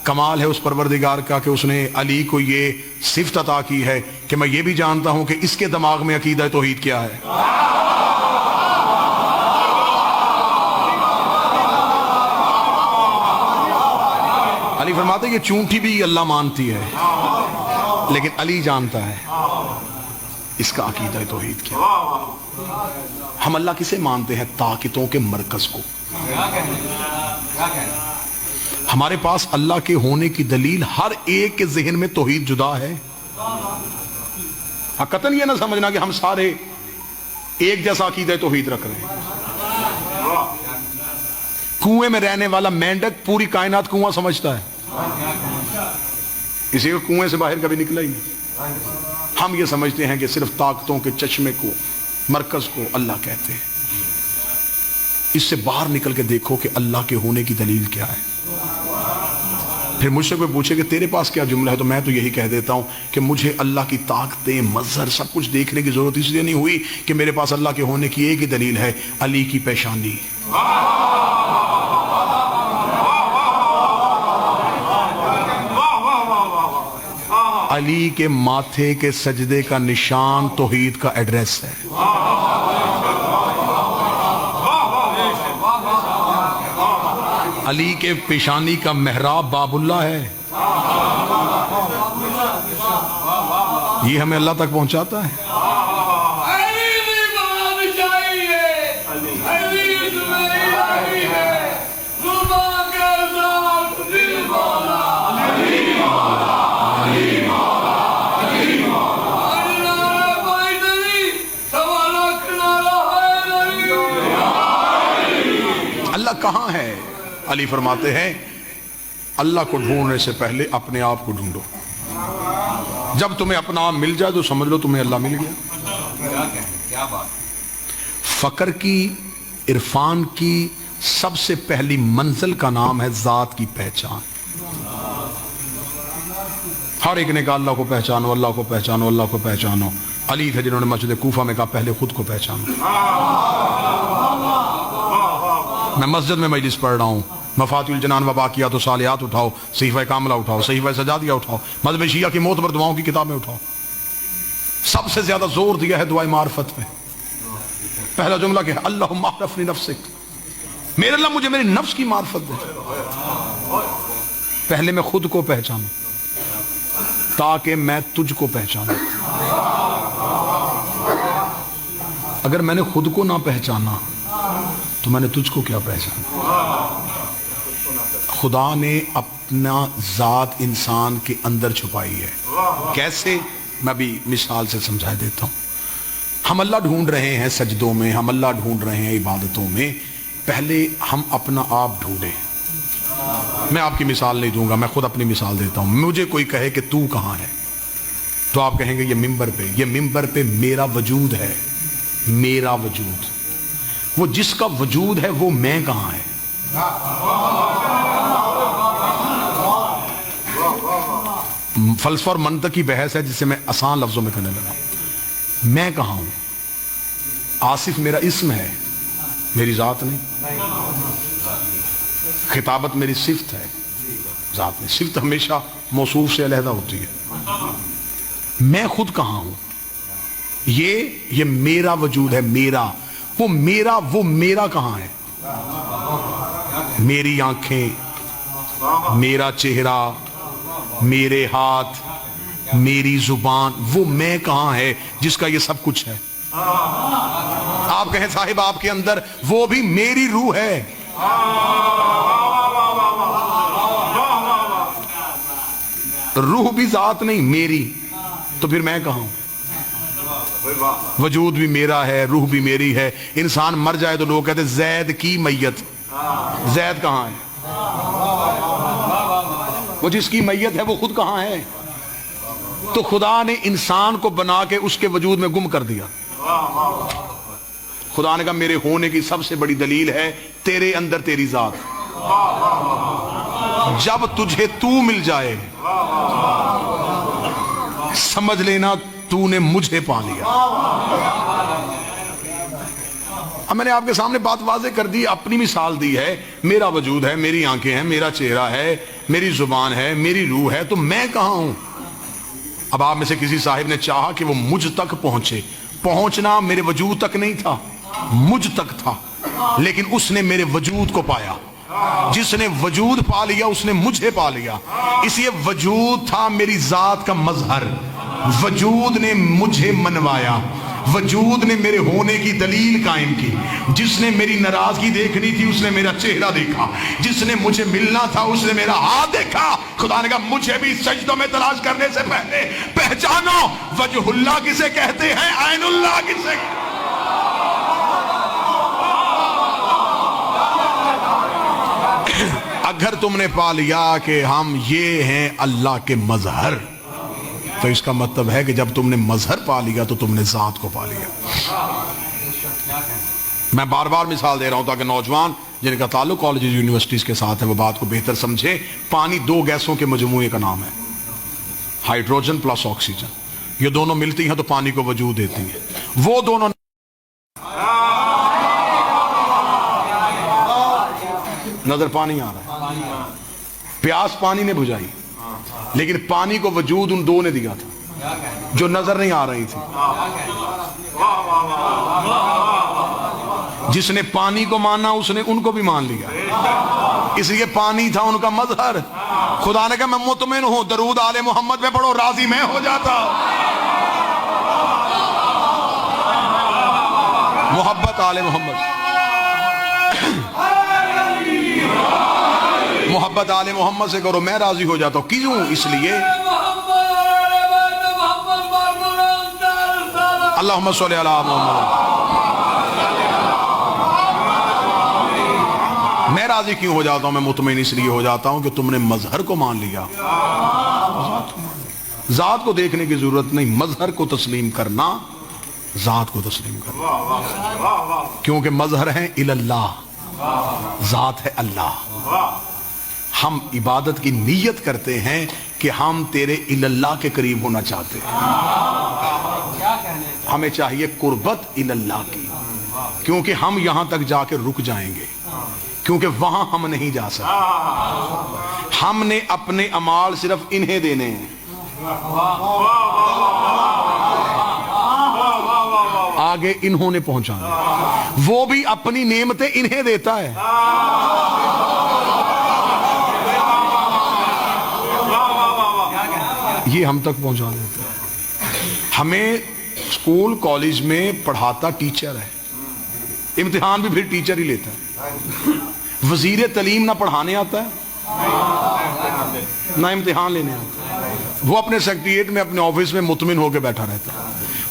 کمال ہے اس پروردگار کا کہ اس نے علی کو یہ صفت عطا کی ہے کہ میں یہ بھی جانتا ہوں کہ اس کے دماغ میں عقیدہ توحید کیا ہے. علی فرماتے ہیں یہ چونٹی بھی اللہ مانتی ہے, لیکن علی جانتا ہے اس کا عقیدہ توحید کیا. ہم اللہ کسے مانتے ہیں؟ طاقتوں کے مرکز کو. ہمارے پاس اللہ کے ہونے کی دلیل ہر ایک کے ذہن میں توحید جدا ہے. قطعاً یہ نہ سمجھنا کہ ہم سارے ایک جیسا عقیدہ توحید رکھ رہے ہیں. کنویں میں رہنے والا مینڈک پوری کائنات کنواں سمجھتا ہے, اسی کو کنویں سے باہر کبھی نکلا ہی نہیں. ہم یہ سمجھتے ہیں کہ صرف طاقتوں کے چشمے کو, مرکز کو اللہ کہتے ہیں. اس سے باہر نکل کے دیکھو کہ اللہ کے ہونے کی دلیل کیا ہے. پھر مجھ سے کوئی پوچھے کہ تیرے پاس کیا جملہ ہے, تو میں تو یہی کہہ دیتا ہوں کہ مجھے اللہ کی طاقتیں, مظہر, سب کچھ دیکھنے کی ضرورت اس لیے نہیں ہوئی کہ میرے پاس اللہ کے ہونے کی ایک ہی دلیل ہے, علی کی پیشانی. علی کے ماتھے کے سجدے کا نشان توحید کا ایڈریس ہے. علی کے پیشانی کا محراب باب اللہ ہے. یہ ہمیں اللہ تک پہنچاتا ہے. اللہ کہاں ہے؟ علی فرماتے ہیں اللہ کو ڈھونڈنے سے پہلے اپنے آپ کو ڈھونڈو. جب تمہیں اپنا آپ مل جائے تو سمجھ لو تمہیں اللہ مل گیا. فقر کی, عرفان کی سب سے پہلی منزل کا نام ہے ذات کی پہچان. ہر ایک نے کہا اللہ کو پہچانو, اللہ کو پہچانو, اللہ کو پہچانو. علی تھے جنہوں نے مسجد کوفہ میں کہا پہلے خود کو پہچانو. میں مسجد میں مجلس پڑھ رہا ہوں, مفاتیح الجنان و باقیات و صالحات اٹھاؤ, صحیفہ کاملہ اٹھاؤ, صحیفہ سجادیہ اٹھاؤ, مذہب شیعہ کی معتبر دعاؤں کی کتابیں اٹھاؤ. سب سے زیادہ زور دیا ہے دعائے معرفت پہ. پہلا جملہ کہ اللہم اعرفنی نفسک, میرے اللہ مجھے میری نفس کی معرفت دے. پہلے میں خود کو پہچانوں تاکہ میں تجھ کو پہچانوں. اگر میں نے خود کو نہ پہچانا تو میں نے تجھ کو کیا پہچانا. خدا نے اپنا ذات انسان کے اندر چھپائی ہے. کیسے؟ میں بھی مثال سے سمجھا دیتا ہوں. ہم اللہ ڈھونڈ رہے ہیں سجدوں میں, ہم اللہ ڈھونڈ رہے ہیں عبادتوں میں. پہلے ہم اپنا آپ ڈھونڈیں. میں آپ کی مثال نہیں دوں گا, میں خود اپنی مثال دیتا ہوں. مجھے کوئی کہے کہ تو کہاں ہے, تو آپ کہیں گے یہ ممبر پہ. یہ ممبر پہ میرا وجود ہے, میرا وجود. وہ جس کا وجود ہے وہ میں کہاں ہے؟ فلسفہ اور منطق کی بحث ہے جسے میں آسان لفظوں میں کرنے لگا. میں کہاں ہوں؟ آصف میرا اسم ہے, میری ذات نہیں. خطابت میری صفت ہے, ذات نہیں. صفت ہمیشہ موصوف سے علیحدہ ہوتی ہے. میں خود کہاں ہوں؟ یہ میرا وجود ہے, میرا. وہ میرا کہاں ہے؟ میری آنکھیں, میرا چہرہ, میرے ہاتھ, میری زبان. وہ میں کہاں ہے جس کا یہ سب کچھ ہے؟ آپ کہیں صاحب آپ کے اندر وہ بھی میری روح ہے. روح بھی ذات نہیں, میری. تو پھر میں کہاں ہوں؟ وجود بھی میرا ہے, روح بھی میری ہے. انسان مر جائے تو لوگ کہتے ہیں زید کی میت. زید کہاں ہے؟ وہ جس کی میت ہے وہ خود کہاں ہے؟ تو خدا نے انسان کو بنا کے اس کے وجود میں گم کر دیا. خدا نے کہا میرے ہونے کی سب سے بڑی دلیل ہے تیرے اندر تیری ذات. جب تجھے تو مل جائے سمجھ لینا تو نے مجھے پا لیا۔ اب میں نے آپ کے سامنے بات واضح کر دی، اپنی مثال دی ہے، میرا وجود ہے، میری آنکھیں ہیں، میرا چہرہ ہے، میری زبان ہے، میری روح ہے، تو میں کہاں ہوں؟ اب آپ میں سے کسی صاحب نے چاہا کہ وہ مجھ تک پہنچے، پہنچنا میرے وجود تک نہیں تھا، مجھ تک تھا، لیکن اس نے میرے وجود کو پایا۔ جس نے وجود پا لیا اس نے مجھے پا لیا۔ اس لیے وجود تھا میری ذات کا مظہر، وجود نے مجھے منوایا، وجود نے میرے ہونے کی دلیل قائم کی۔ جس نے میری ناراضگی دیکھنی تھی اس نے میرا چہرہ دیکھا، جس نے مجھے ملنا تھا اس نے میرا ہاتھ دیکھا۔ خدا نے کہا مجھے بھی سجدوں میں تلاش کرنے سے پہلے پہچانو وجہ اللہ کسے کہتے ہیں، عین اللہ کسے کہتے ہیں۔ اگر تم نے پا لیا کہ ہم یہ ہیں اللہ کے مظہر، تو اس کا مطلب ہے کہ جب تم نے مظہر پا لیا تو تم نے ذات کو پا لیا۔ میں بار بار مثال دے رہا ہوں تاکہ نوجوان جن کا تعلق کالجز یونیورسٹیز کے ساتھ ہے وہ بات کو بہتر سمجھے۔ پانی دو گیسوں کے مجموعے کا نام ہے، ہائیڈروجن پلس آکسیجن، یہ دونوں ملتی ہیں تو پانی کو وجود دیتی ہیں۔ وہ دونوں نظر پانی آ رہا ہے، پیاس پانی نے بجھائی، لیکن پانی کو وجود ان دو نے دیا تھا جو نظر نہیں آ رہی تھی۔ جس نے پانی کو مانا اس نے ان کو بھی مان لیا، اس لیے پانی تھا ان کا مظہر۔ خدا نے کہا میں مطمئن ہوں، درود آل محمد میں پڑھو، راضی میں ہو جاتا۔ محبت آل محمد، محبت آل محمد سے کرو، میں راضی ہو جاتا ہوں۔ کیوں؟ اس لیے اللہم صلی علی محمد، میں راضی کیوں ہو جاتا ہوں، میں مطمئن اس لیے ہو جاتا ہوں کہ تم نے مظہر کو مان لیا۔ ذات کو دیکھنے کی ضرورت نہیں، مظہر کو تسلیم کرنا، ذات کو تسلیم کرنا، کیونکہ مظہر ہیں اللہ، ذات ہے اللہ۔ ہم عبادت کی نیت کرتے ہیں کہ ہم تیرے اللہ کے قریب ہونا چاہتے ہیں، ہمیں چاہیے قربت اللہ کی، کیونکہ ہم یہاں تک جا کے رک جائیں گے، کیونکہ وہاں ہم نہیں جا سکتے۔ ہم نے اپنے اعمال صرف انہیں دینے ہیں، آگے انہوں نے پہنچانا، وہ بھی اپنی نعمتیں انہیں دیتا ہے۔ یہ ہم تک پہنچا دیتا ہے۔ ہمیں اسکول کالج میں پڑھاتا ٹیچر ہے، امتحان بھی پھر ٹیچر ہی لیتا ہے۔ وزیر تعلیم نہ پڑھانے آتا ہے نہ امتحان لینے آتا ہے، وہ اپنے سیکریٹریٹ میں اپنے آفس میں مطمئن ہو کے بیٹھا رہتا ہے،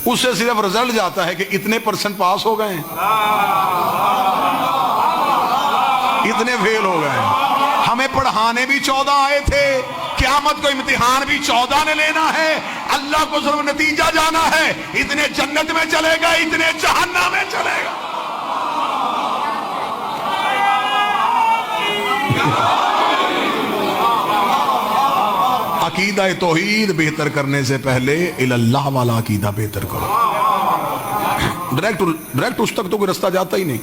اس سے صرف رزلٹ جاتا ہے کہ اتنے پرسنٹ پاس ہو گئے ہیں، اتنے فیل ہو گئے ہیں۔ ہمیں پڑھانے بھی 14 آئے تھے، قیامت کو امتحان بھی 14 نے لینا ہے، اللہ کو صرف نتیجہ جانا ہے، اتنے جنت میں چلے گا، اتنے جہنم میں چلے گا۔ عقیدہ توحید بہتر کرنے سے پہلے اللہ والا عقیدہ بہتر کرو۔ ڈائریکٹ اس تک تو کوئی رستہ جاتا ہی نہیں۔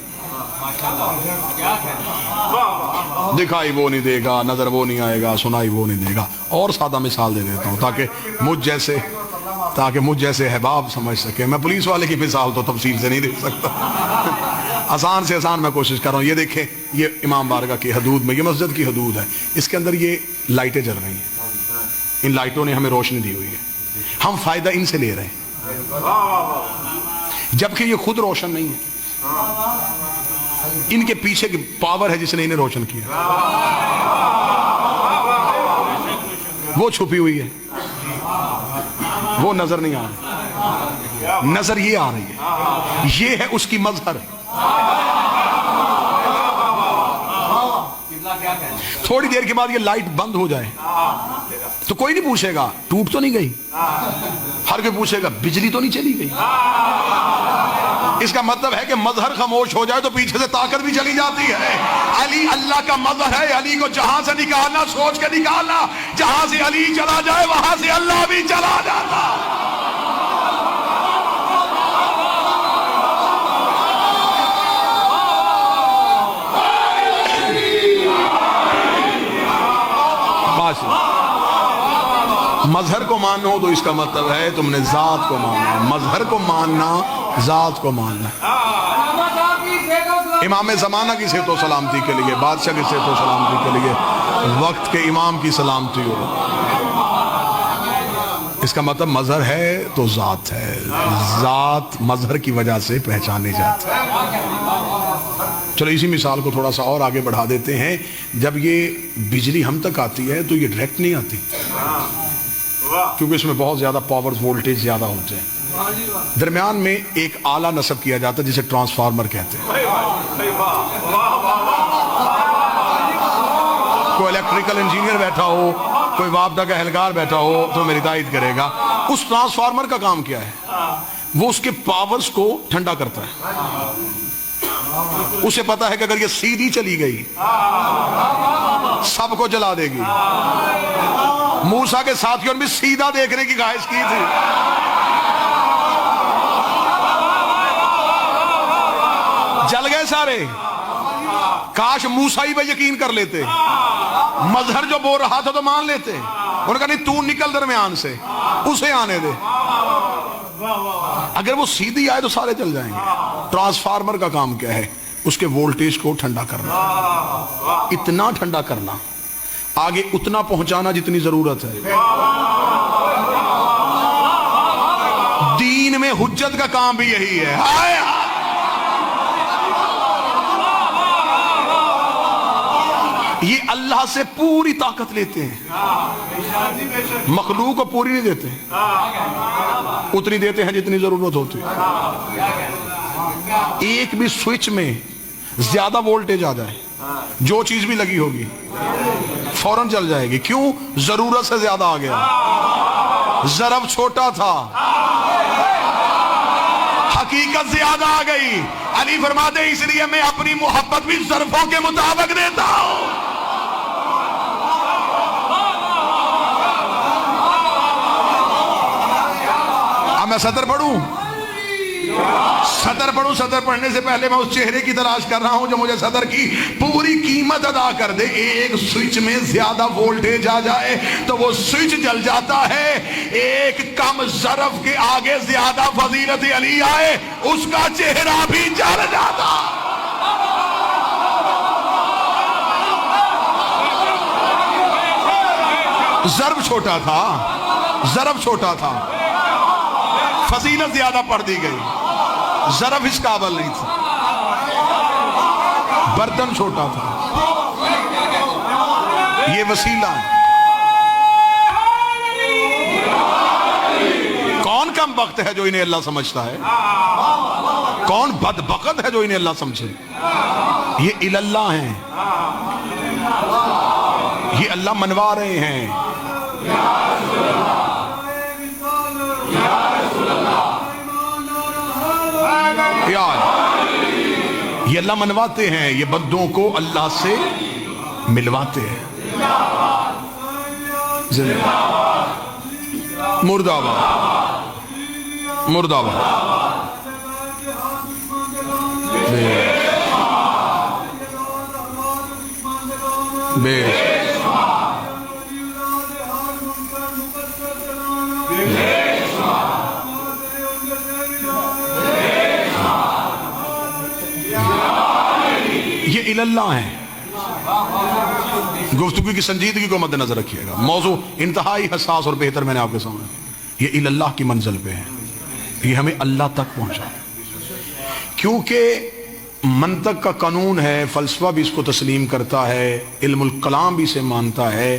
دکھائی وہ نہیں دے گا، نظر وہ نہیں آئے گا، سنائی وہ نہیں دے گا۔ اور سادہ مثال دے دیتا ہوں تاکہ مجھ جیسے احباب سمجھ سکے۔ میں پولیس والے کی مثال تو تفصیل سے نہیں دے سکتا، آسان سے آسان میں کوشش کر رہا ہوں۔ یہ دیکھیں، یہ امام بارگاہ کی حدود میں، یہ مسجد کی حدود ہے، اس کے اندر یہ لائٹیں جل رہی ہیں، ان لائٹوں نے ہمیں روشنی دی ہوئی ہے، ہم فائدہ ان سے لے رہے ہیں، جبکہ یہ خود روشن نہیں ہے، ان کے پیچھے کی پاور ہے جس نے انہیں روشن کیا، وہ چھپی ہوئی ہے، وہ نظر نہیں آ رہی، نظر یہ آ رہی ہے، یہ ہے اس کی مظہر۔ تھوڑی دیر کے بعد یہ لائٹ بند ہو جائے تو کوئی نہیں پوچھے گا ٹوٹ تو نہیں گئی، ہر کوئی پوچھے گا بجلی تو نہیں چلی گئی۔ اس کا مطلب ہے کہ مظہر خاموش ہو جائے تو پیچھے سے طاقت بھی چلی جاتی ہے۔ علی اللہ کا مظہر ہے، علی کو جہاں سے نکالنا سوچ کے نکالنا، جہاں سے علی چلا جائے وہاں سے اللہ بھی چلا جاتا۔ مظہر کو ماننا ہو تو اس کا مطلب ہے تم نے ذات کو ماننا. مظہر کو ماننا ذات کو ماننا. امام زمانہ کی صحت و سلامتی کے لیے, بادشاہ کی صحت و سلامتی کے لیے, وقت کے امام کی سلامتی ہو. اس کا مطلب مظہر ہے تو ذات ہے. ذات مظہر کی وجہ سے پہچانے جاتے ہیں. چلو اسی مثال کو تھوڑا سا اور آگے بڑھا دیتے ہیں. جب یہ بجلی ہم تک آتی ہے تو یہ ڈائریکٹ نہیں آتی, کیونکہ اس میں بہت زیادہ پاور وولٹیج زیادہ ہوتے ہیں. درمیان میں ایک آلہ نصب کیا جاتا ہے جسے ٹرانسفارمر کہتے ہیں. کوئی الیکٹریکل انجینئر بیٹھا ہو, کوئی وابڈا کا اہلکار بیٹھا ہو تو میری تائید کرے گا. اس ٹرانسفارمر کا کام کیا ہے؟ وہ اس کے پاورز کو ٹھنڈا کرتا ہے. اسے پتا ہے کہ اگر یہ سیدھی چلی گئی سب کو جلا دے گی. موسیٰ کے ساتھیوں نے بھی سیدھا دیکھنے کی خواہش کی تھی. جل گئے سارے. کاش موسیٰ ہی پہ یقین کر لیتے, مظہر جو بول رہا تھا تو مان لیتے. انہوں نے کہا نہیں, تو نکل درمیان سے, اسے آنے دے. اگر وہ سیدھی آئے تو سارے چل جائیں گے. ٹرانسفارمر کا کام کیا ہے؟ اس کے وولٹیج کو ٹھنڈا کرنا. اتنا ٹھنڈا کرنا, آگے اتنا پہنچانا جتنی ضرورت ہے. دین میں حجت کا کام بھی یہی ہے. یہ اللہ سے پوری طاقت لیتے ہیں, مخلوق کو پوری نہیں دیتے, اتنی دیتے ہیں جتنی ضرورت ہوتی. ایک بھی سوئچ میں زیادہ وولٹیج آ جائے, جو چیز بھی لگی ہوگی فوراً چل جائے گی. کیوں؟ ضرورت سے زیادہ آ گیا. ضرب چھوٹا تھا, حقیقت زیادہ آ گئی. علی فرماتے اس لیے میں اپنی محبت بھی ظرفوں کے مطابق دیتا ہوں. اب میں سطر پڑھوں. سطر پڑھنے سے پہلے میں اس چہرے کی تلاش کر رہا ہوں جو مجھے سطر کی پوری قیمت ادا کر دے. ایک سوئچ میں زیادہ وولٹیج آ جائے تو وہ سوئچ جل جاتا ہے. ایک کم ظرف کے آگے زیادہ فضیلت علی آئے, اس کا چہرہ بھی جل جاتا. ضرب چھوٹا تھا, فضیلت زیادہ پڑھ دی گئی. ضرب اس قابل نہیں تھا, برتن چھوٹا تھا. یہ وسیلہ ہے. کون کم بخت ہے جو انہیں اللہ سمجھتا ہے؟ کون بدبخت ہے جو انہیں اللہ سمجھے؟ یہ الاللہ ہیں, یہ اللہ منوا رہے ہیں. یہ اللہ منواتے ہیں, یہ بندوں کو اللہ سے ملواتے ہیں. مرد آباد, مرد آباد. یہ الاللہ ہیں. گفتگو کی سنجیدگی کو مد نظر رکھیے گا. موضوع انتہائی حساس اور بہتر میں نے آپ کے سامنے. یہ الاللہ کی منزل پہ ہے, یہ ہمیں اللہ تک پہنچا. کیونکہ منطق کا قانون ہے, فلسفہ بھی اس کو تسلیم کرتا ہے, علم الکلام بھی اسے مانتا ہے,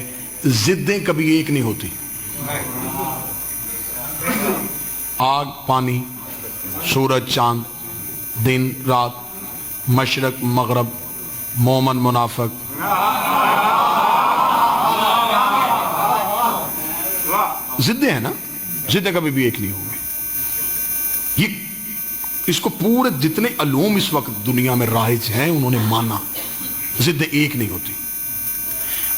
ضدیں کبھی ایک نہیں ہوتی. آگ پانی, سورج چاند, دن رات, مشرق مغرب, مومن منافق, ضدیں ہیں نا, ضدیں کبھی بھی ایک نہیں ہوں گی. یہ اس کو پورے جتنے علوم اس وقت دنیا میں رائج ہیں انہوں نے مانا, ضدیں ایک نہیں ہوتی.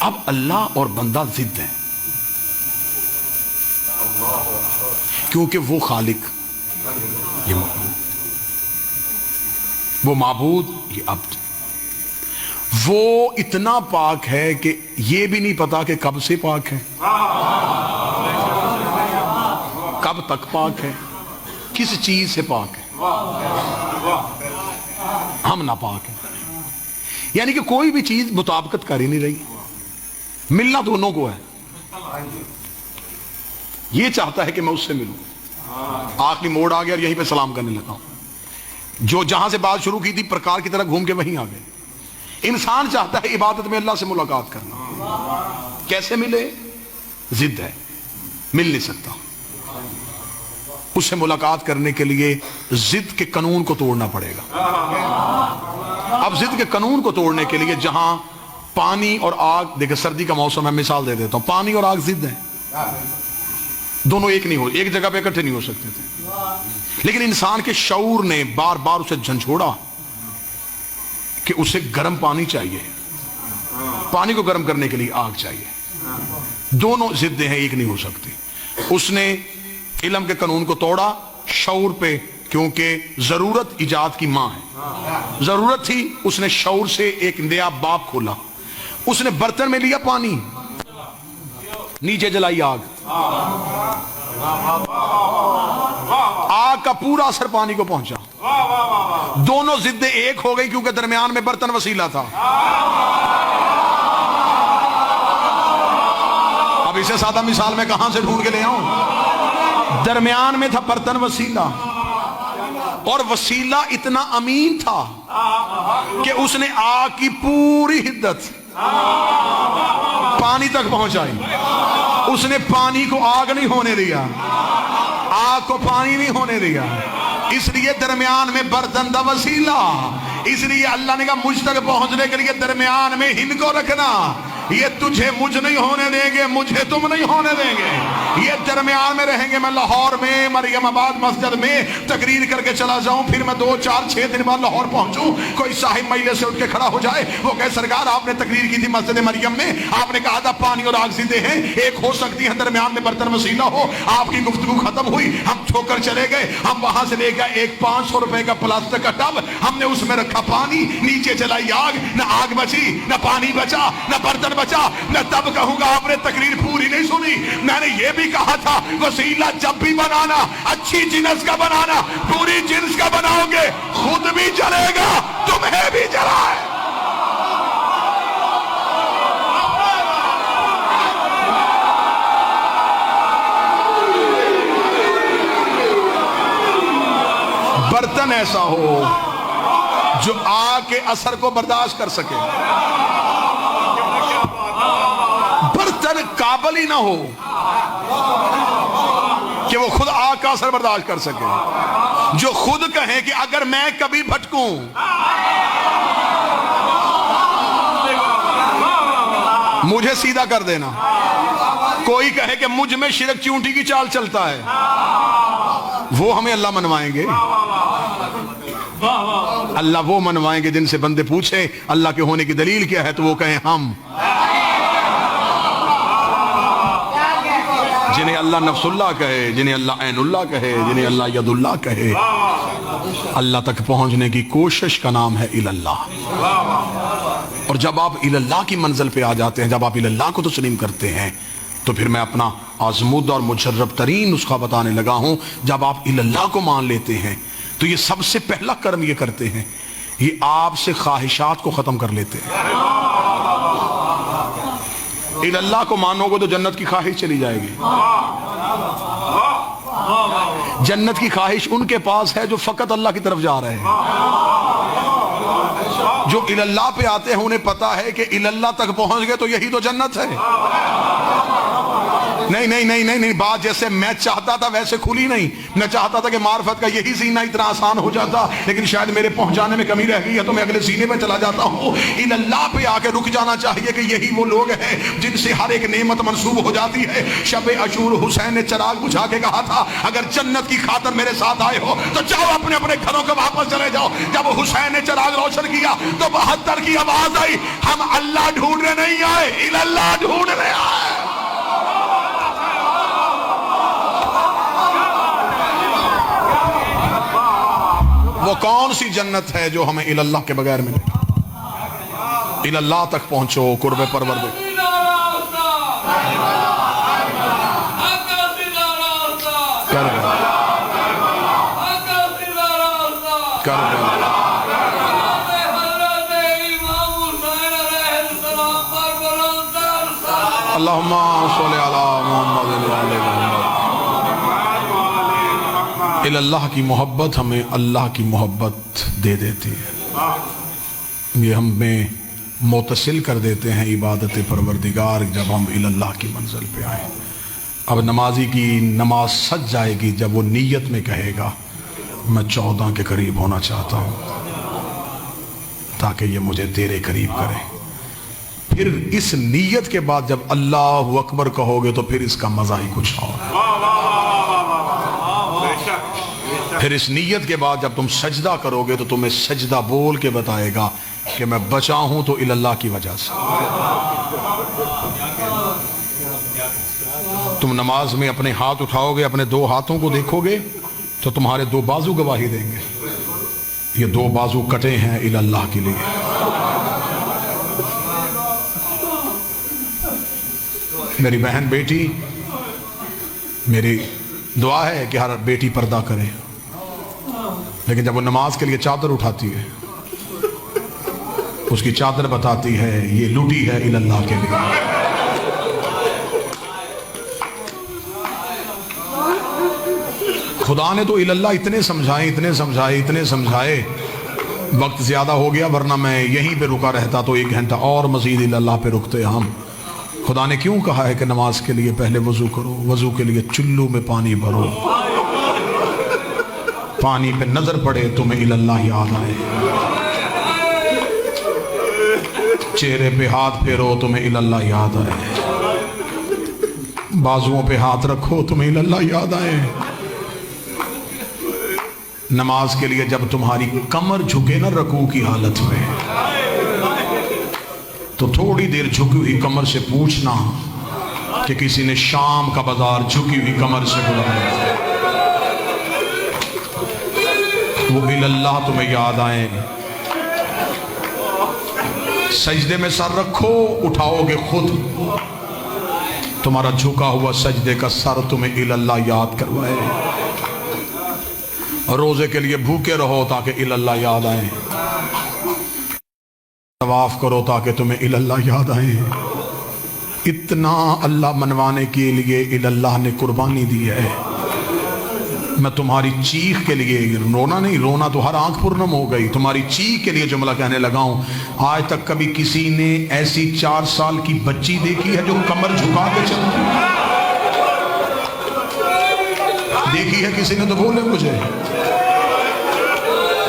اب اللہ اور بندہ ضد ہیں, کیونکہ وہ خالق, یہ مخلوق, وہ معبود, یہ عبد. وہ اتنا پاک ہے کہ یہ بھی نہیں پتا کہ کب سے پاک ہے. تک پاک ہے، کس چیز سے پاک ہے؟ ہم ناپاک ہیں. یعنی کہ کوئی بھی چیز مطابقت کر ہی نہیں رہی. ملنا دونوں کو ہے. یہ چاہتا ہے کہ میں اس سے ملوں، آخری موڑ آ گیا اور یہیں پہ سلام کرنے لگا ہوں. جو جہاں سے بات شروع کی تھی پرکار کی طرح گھوم کے وہیں آ گئے. انسان چاہتا ہے عبادت میں اللہ سے ملاقات کرنا. کیسے ملے؟ ضد ہے، مل نہیں سکتا. اس سے ملاقات کرنے کے لیے ضد کے قانون کو توڑنا پڑے گا. اب ضد کے قانون کو توڑنے کے لیے جہاں پانی اور آگ، دیکھیں سردی کا موسم ہے، مثال دے دیتا ہوں، پانی اور آگ ضد ہیں، دونوں ایک نہیں ہو، ایک جگہ پہ اکٹھے نہیں ہو سکتے تھے. لیکن انسان کے شعور نے بار بار اسے جھنجھوڑا کہ اسے گرم پانی چاہیے، پانی کو گرم کرنے کے لیے آگ چاہیے. دونوں ضدیں ہیں، ایک نہیں ہو سکتی. اس نے علم کے قانون کو توڑا شعور پہ، کیونکہ ضرورت ایجاد کی ماں ہے. ضرورت تھی، اس نے شعور سے ایک نیا باب کھولا. اس نے برتن میں لیا پانی، نیچے جلائی آگ. آگ کا پورا اثر پانی کو پہنچا. دونوں ضدیں ایک ہو گئی کیونکہ درمیان میں برتن وسیلہ تھا. اب اسے سادہ مثال میں کہاں سے ڈھونڈ کے لے آؤں؟ درمیان میں تھا برتن وسیلہ، اور وسیلہ اتنا امین تھا کہ اس نے آگ کی پوری حدت پانی تک پہنچائی. اس نے پانی کو آگ نہیں ہونے دیا، آگ کو پانی نہیں ہونے دیا. اس لیے درمیان میں برتن دا وسیلہ. اس لیے اللہ نے کہا مجھ تک پہنچنے کے لیے درمیان میں ہن کو رکھنا. یہ تجھے مجھ نہیں ہونے دیں گے، مجھے تم نہیں ہونے دیں گے. یہ درمیان میں رہیں گے. میں لاہور میں مریم آباد مسجد میں تقریر کر کے چلا جاؤں، پھر میں 2 4 6 دن بعد لاہور پہنچوں، کوئی صاحب مجلے سے اٹھ کے کھڑا ہو جائے، وہ کہے سرکار آپ نے تقریر کی تھی مسجد مریم میں، آپ نے کہا تھا پانی اور آگ ضدیں ہیں، ایک ہو سکتی ہے درمیان میں برتن وسیلہ ہو. آپ کی گفتگو ختم ہوئی، ہم چھوڑ کر چلے گئے. ہم وہاں سے لے گئے ایک 500 روپے کا پلاسٹک کا ٹب، ہم نے اس میں رکھا پانی، نیچے جلائی آگ. نہ آگ بچی، نہ پانی بچا، نہ برتن بچا. میں تب کہوں گا آپ نے تقریر پوری نہیں سنی. میں نے یہ بھی کہا تھا وسیلہ جب بھی بنانا اچھی جنس کا بنانا. پوری جنس کا بناؤ گے خود بھی جلے گا، تمہیں بھی جلائے. برتن ایسا ہو جو آگ کے اثر کو برداشت کر سکے. برتن قابل ہی نہ ہو کہ وہ خود آگ کا اثر برداشت کر سکے. جو خود کہے کہ اگر میں کبھی بھٹکوں مجھے سیدھا کر دینا. کوئی کہے کہ مجھ میں شرک چونٹی کی چال چلتا ہے، وہ ہمیں اللہ منوائیں گے. اللہ وہ منوائیں گے جن سے بندے پوچھیں اللہ کے ہونے کی دلیل کیا ہے تو وہ کہیں ہم. جنہیں اللہ نفس اللہ کہے، جنہیں اللہ عین اللہ کہے، جنہیں اللہ ید اللہ کہے، اللہ تک پہنچنے کی کوشش کا نام ہے الاللہ. اور جب آپ الاللہ کی منزل پہ آ جاتے ہیں، جب آپ الاللہ کو تسلیم کرتے ہیں، تو پھر میں اپنا آزمودہ اور مجرب ترین نسخہ بتانے لگا ہوں. جب آپ الاللہ کو مان لیتے ہیں تو یہ سب سے پہلا کرم یہ کرتے ہیں، یہ آپ سے خواہشات کو ختم کر لیتے ہیں. اللہ کو مانو گے تو جنت کی خواہش چلی جائے گی. جنت کی خواہش ان کے پاس ہے جو فقط اللہ کی طرف جا رہے ہیں. جو اللہ پہ آتے ہیں انہیں پتا ہے کہ اللہ تک پہنچ گئے تو یہی تو جنت ہے. نہیں نہیں نہیں نہیں نہیں، بات جیسے میں چاہتا تھا ویسے کھلی نہیں. میں چاہتا تھا کہ معرفت کا یہی سینہ اتنا آسان ہو جاتا، لیکن شاید میرے پہنچانے میں کمی رہ گئی ہے تو میں اگلے سینے میں چلا جاتا ہوں. اللہ پہ آ کے رک جانا چاہیے کہ یہی وہ لوگ ہیں جن سے ہر ایک نعمت منسوب ہو جاتی ہے. شب عاشور حسین نے چراغ بجھا کے کہا تھا اگر جنت کی خاطر میرے ساتھ آئے ہو تو جاؤ اپنے اپنے گھروں کو واپس چلے جاؤ. جب حسین نے چراغ روشن کیا تو 72 کی آواز آئی، ہم اللہ ڈھونڈنے نہیں آئے، اللہ ڈھونڈنے آئے. وہ کون سی جنت ہے جو ہمیں اللہ کے بغیر ملے؟ اللہ تک پہنچو قرب پروردگار. کر کربلا اللہم صلی علی محمد وعلی محمد۔ اللہ کی محبت ہمیں اللہ کی محبت دے دیتی ہے، یہ ہمیں متصل کر دیتے ہیں عبادت پروردگار جب ہم اللہ کی منزل پہ آئیں۔ اب نمازی کی نماز سج جائے گی جب وہ نیت میں کہے گا میں 14 کے قریب ہونا چاہتا ہوں تاکہ یہ مجھے تیرے قریب کرے۔ پھر اس نیت کے بعد جب اللہ اکبر کہو گے تو پھر اس کا مزہ ہی کچھ اور ہے۔ پھر اس نیت کے بعد جب تم سجدہ کرو گے تو تمہیں سجدہ بول کے بتائے گا کہ میں بچا ہوں تو اللہ کی وجہ سے۔ تم نماز میں اپنے ہاتھ اٹھاؤ گے، اپنے 2 ہاتھوں کو دیکھو گے تو تمہارے 2 بازو گواہی دیں گے، یہ 2 بازو کٹے ہیں اللہ کے لیے۔ میری بہن بیٹی، میری دعا ہے کہ ہر بیٹی پردہ کرے، لیکن جب وہ نماز کے لیے چادر اٹھاتی ہے اس کی چادر بتاتی ہے یہ لوٹی ہے اللہ کے لیے۔ خدا نے تو اللہ اتنے سمجھائے، وقت زیادہ ہو گیا ورنہ میں یہیں پہ رکا رہتا تو 1 گھنٹہ اور مزید اللہ پہ رکتے ہم۔ خدا نے کیوں کہا ہے کہ نماز کے لیے پہلے وضو کرو، وضو کے لیے چلو میں پانی بھرو، پانی پہ نظر پڑے تمہیں اللہ یاد آئے، چہرے پہ ہاتھ پھیرو تمہیں اللہ یاد آئے، بازوؤں پہ ہاتھ رکھو تمہیں اللہ یاد آئے۔ نماز کے لیے جب تمہاری کمر جھکے نا رکوع کی حالت میں تو تھوڑی دیر جھکی ہوئی کمر سے پوچھنا کہ کسی نے شام کا بازار جھکی ہوئی کمر سے بلایا، وہ اللہ تمہیں یاد آئیں۔ سجدے میں سر رکھو، اٹھاؤ گے خود، تمہارا جھکا ہوا سجدے کا سر تمہیں اللہ یاد کروائے۔ روزے کے لیے بھوکے رہو تاکہ اللہ یاد آئیں، طواف کرو تاکہ تمہیں اللہ یاد آئیں۔ اتنا اللہ منوانے کے لیے اللہ نے قربانی دی ہے۔ میں تمہاری چیخ کے لیے، رونا نہیں، رونا تو ہر آنکھ پرنم ہو گئی، تمہاری چیخ کے لیے جملہ کہنے لگا ہوں۔ آج تک کبھی کسی نے ایسی 4 سال کی بچی دیکھی ہے جو کمر جھکا کے چلتی؟ دیکھی ہے کسی نے تو بولے مجھے۔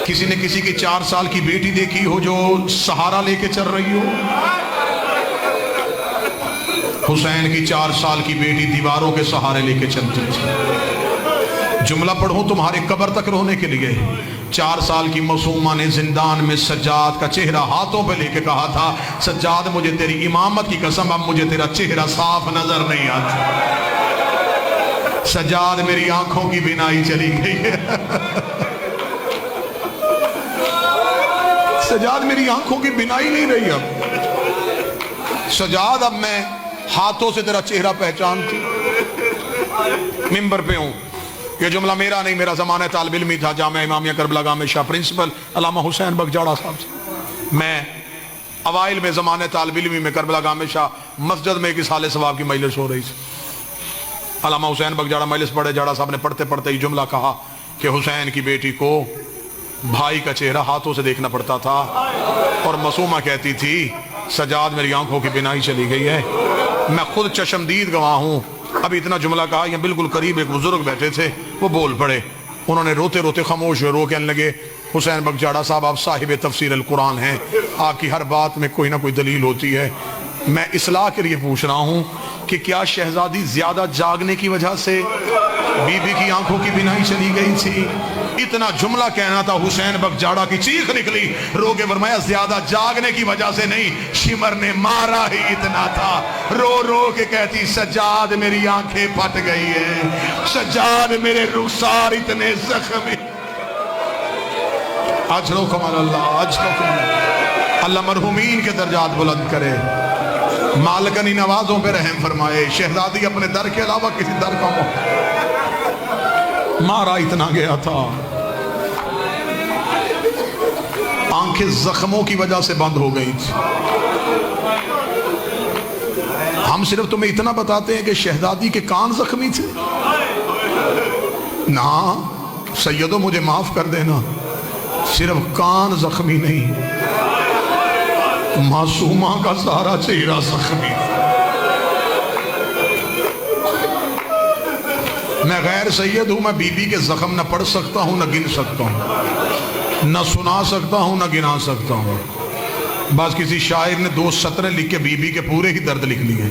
کسی نے کسی کی 4 سال کی بیٹی دیکھی ہو جو سہارا لے کے چل رہی ہو؟ حسین کی 4 سال کی بیٹی دیواروں کے سہارے لے کے چلتی تھی۔ جملہ پڑھوں تمہارے قبر تک رونے کے لیے۔ 4 سال کی معصومہ نے زندان میں سجاد کا چہرہ ہاتھوں پہ لے کے کہا تھا سجاد مجھے تیری امامت کی قسم اب مجھے تیرا چہرہ صاف نظر نہیں آتا۔ سجاد میری آنکھوں کی بینائی چلی گئی ہے، سجاد میری آنکھوں کی بینائی نہیں رہی، اب سجاد اب میں ہاتھوں سے تیرا چہرہ پہچانتی۔ ممبر پہ ہوں، یہ جملہ میرا نہیں، میرا زمانہ طالب علمی تھا جامعہ امامیہ کربلا گاہ میں شاہ پرنسپل علامہ حسین بگجاڑا صاحب سے۔ میں اوائل میں زمانہ طالب علمی میں کربلا گاہ میں شاہ مسجد میں ایک اصحال ثواب کی مجلس ہو رہی تھی۔ علامہ حسین بگجاڑا مجلس پڑھے، جاڑا صاحب نے پڑھتے پڑھتے ہی جملہ کہا کہ حسین کی بیٹی کو بھائی کا چہرہ ہاتھوں سے دیکھنا پڑتا تھا، اور معصومہ کہتی تھی سجاد میری آنکھوں کی بینائی چلی گئی ہے۔ میں خود چشمدید گواہ ہوں۔ اب اتنا جملہ کہا، یہ بالکل قریب ایک بزرگ بیٹھے تھے، وہ بول پڑے، انہوں نے روتے روتے خاموش ہوئے، رو کہنے لگے حسین بگجاڑا صاحب آپ صاحب تفسیر القرآن ہیں، آپ کی ہر بات میں کوئی نہ کوئی دلیل ہوتی ہے، میں اصلاح کے لیے پوچھ رہا ہوں کہ کیا شہزادی زیادہ جاگنے کی وجہ سے بی بی کی آنکھوں کی بینائی چلی گئی تھی؟ اتنا جملہ کہنا تھا، حسین بگجاڑا کی چیخ نکلی، رو کے فرمایا زیادہ جاگنے کی وجہ سے نہیں، شمر نے مارا ہی اتنا تھا۔ رو رو کے کہتی سجاد میری آنکھیں پھٹ گئی ہیں، سجاد میرے رخسار اتنے زخمی۔ اجر و کمال اللہ، اجر و کمال اللہ مرحومین کے درجات بلند کرے، مالکنی نوازوں پہ رحم فرمائے۔ شہزادی اپنے در کے علاوہ کسی در کا مارا اتنا گیا تھا۔ آنکھیں زخموں کی وجہ سے بند ہو گئی تھی. ہم صرف تمہیں اتنا بتاتے ہیں کہ شہزادی کے کان زخمی تھے. نہ سیدو مجھے معاف کر دینا، صرف کان زخمی نہیں، معصومہ کا سارا چہرہ زخمی. میں غیر سید ہوں، میں بی بی کے زخم نہ پڑھ سکتا ہوں، نہ گن سکتا ہوں، نہ سنا سکتا ہوں، نہ گنا سکتا ہوں. بعض کسی شاعر نے 2 سطریں لکھ کے بی بی کے پورے ہی درد لکھ لیے.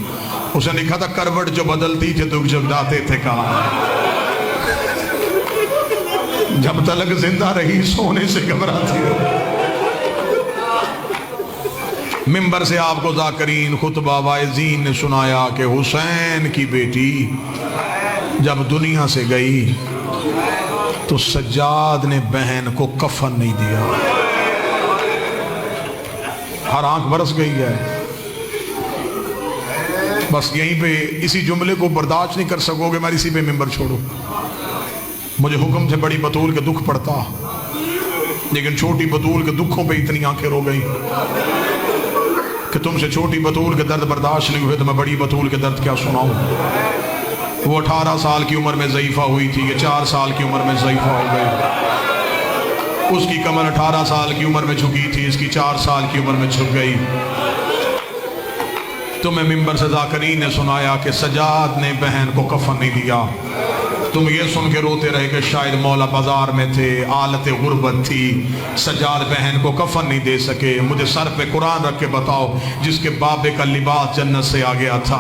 اس نے لکھا تھا کروٹ جو بدلتی تھے دکھ جگاتے تھے کہاں، جب تلک زندہ رہی سونے سے گھبراتی ہے. ممبر سے آپ کو ذاکرین خطبہ واعظین نے سنایا کہ حسین کی بیٹی جب دنیا سے گئی تو سجاد نے بہن کو کفن نہیں دیا. ہر آنکھ برس گئی ہے. بس یہیں پہ اسی جملے کو برداشت نہیں کر سکو گے، میں اسی پہ ممبر چھوڑو. مجھے حکم سے بڑی بطول کے دکھ پڑتا، لیکن چھوٹی بطول کے دکھوں پہ اتنی آنکھیں رو گئی کہ تم سے چھوٹی بطول کے درد برداشت نہیں ہوئے تو میں بڑی بطول کے درد کیا سناؤں. وہ 18 سال کی عمر میں ضعیفہ ہوئی تھی، یہ 4 سال کی عمر میں ضعیفہ ہو گئی. اس کی کمر 18 سال کی عمر میں جھکی تھی، اس کی 4 سال کی عمر میں جھک گئی. تمہیں ممبر سے ذاکرین نے سنایا کہ سجاد نے بہن کو کفن نہیں دیا. تم یہ سن کے روتے رہے کہ شاید مولا بازار میں تھے، آلت غربت تھی، سجاد بہن کو کفن نہیں دے سکے. مجھے سر پہ قرآن رکھ کے بتاؤ جس کے بابے کا لباس جنت سے آ گیا تھا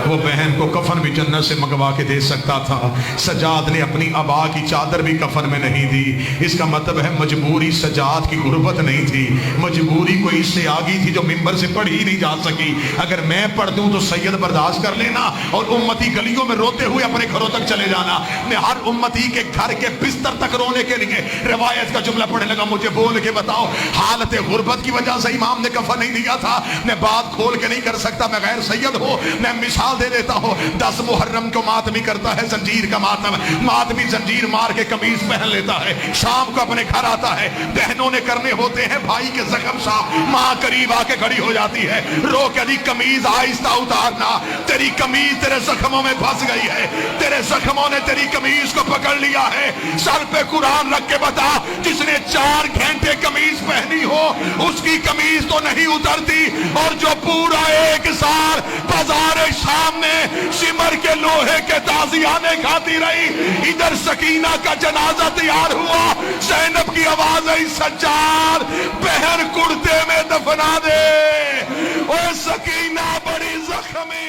وہ بہن کو کفن بھی جنت سے منگوا کے دے سکتا تھا. سجاد نے اپنی ابا کی چادر بھی کفن میں نہیں دی. اس کا مطلب ہے مجبوری سجاد کی غربت نہیں تھی، مجبوری کوئی اس سے آ گئی تھی جو ممبر سے پڑھ ہی نہیں جا سکی. اگر میں پڑھ دوں تو سید برداشت کر لینا اور امتی گلیوں میں روتے ہوئے اپنے گھروں تک چلے جانا. میں ہر امتی کے گھر کے بستر تک رونے کے لیے روایت کا جملہ پڑھنے لگا. مجھے بول کے بتاؤ حالت غربت کی وجہ سے امام نے کفن نہیں دیا تھا. میں بات کھول کے نہیں کر سکتا، میں غیر سید ہوں. میں مثال دے دیتا ہوں. 10 محرم کو ماتمی کرتا ہے زنجیر کا ماتم، ماتمی زنجیر مار کے قمیض پہن لیتا ہے، شام کو اپنے گھر آتا ہے. بہنوں نے کرنے ہوتے ہیں بھائی کے زخم صاف، ماں قریب آ کے کھڑی ہو جاتی ہے، رو کے دی قمیض آہستہ اتارنا، تیری قمیض تیرے زخموں میں پھنس گئی ہے، تیرے زخموں نے تیری قمیض کو پکڑ لیا ہے. سر پہ قرآن رکھ کے بتا جس نے 4 گھنٹے قمیض پہنی ہو اس کی قمیض تو نہیں اترتی، اور جو پورا 1 سال بازار شام میں سمر کے لوہے کے تازیانے کھاتی رہی. ادھر سکینہ کا جنازہ تیار ہوا، زینب کی آواز آئی سجاد بہن کرتے میں دفنا دے. اوہ سکینہ بڑی زخمی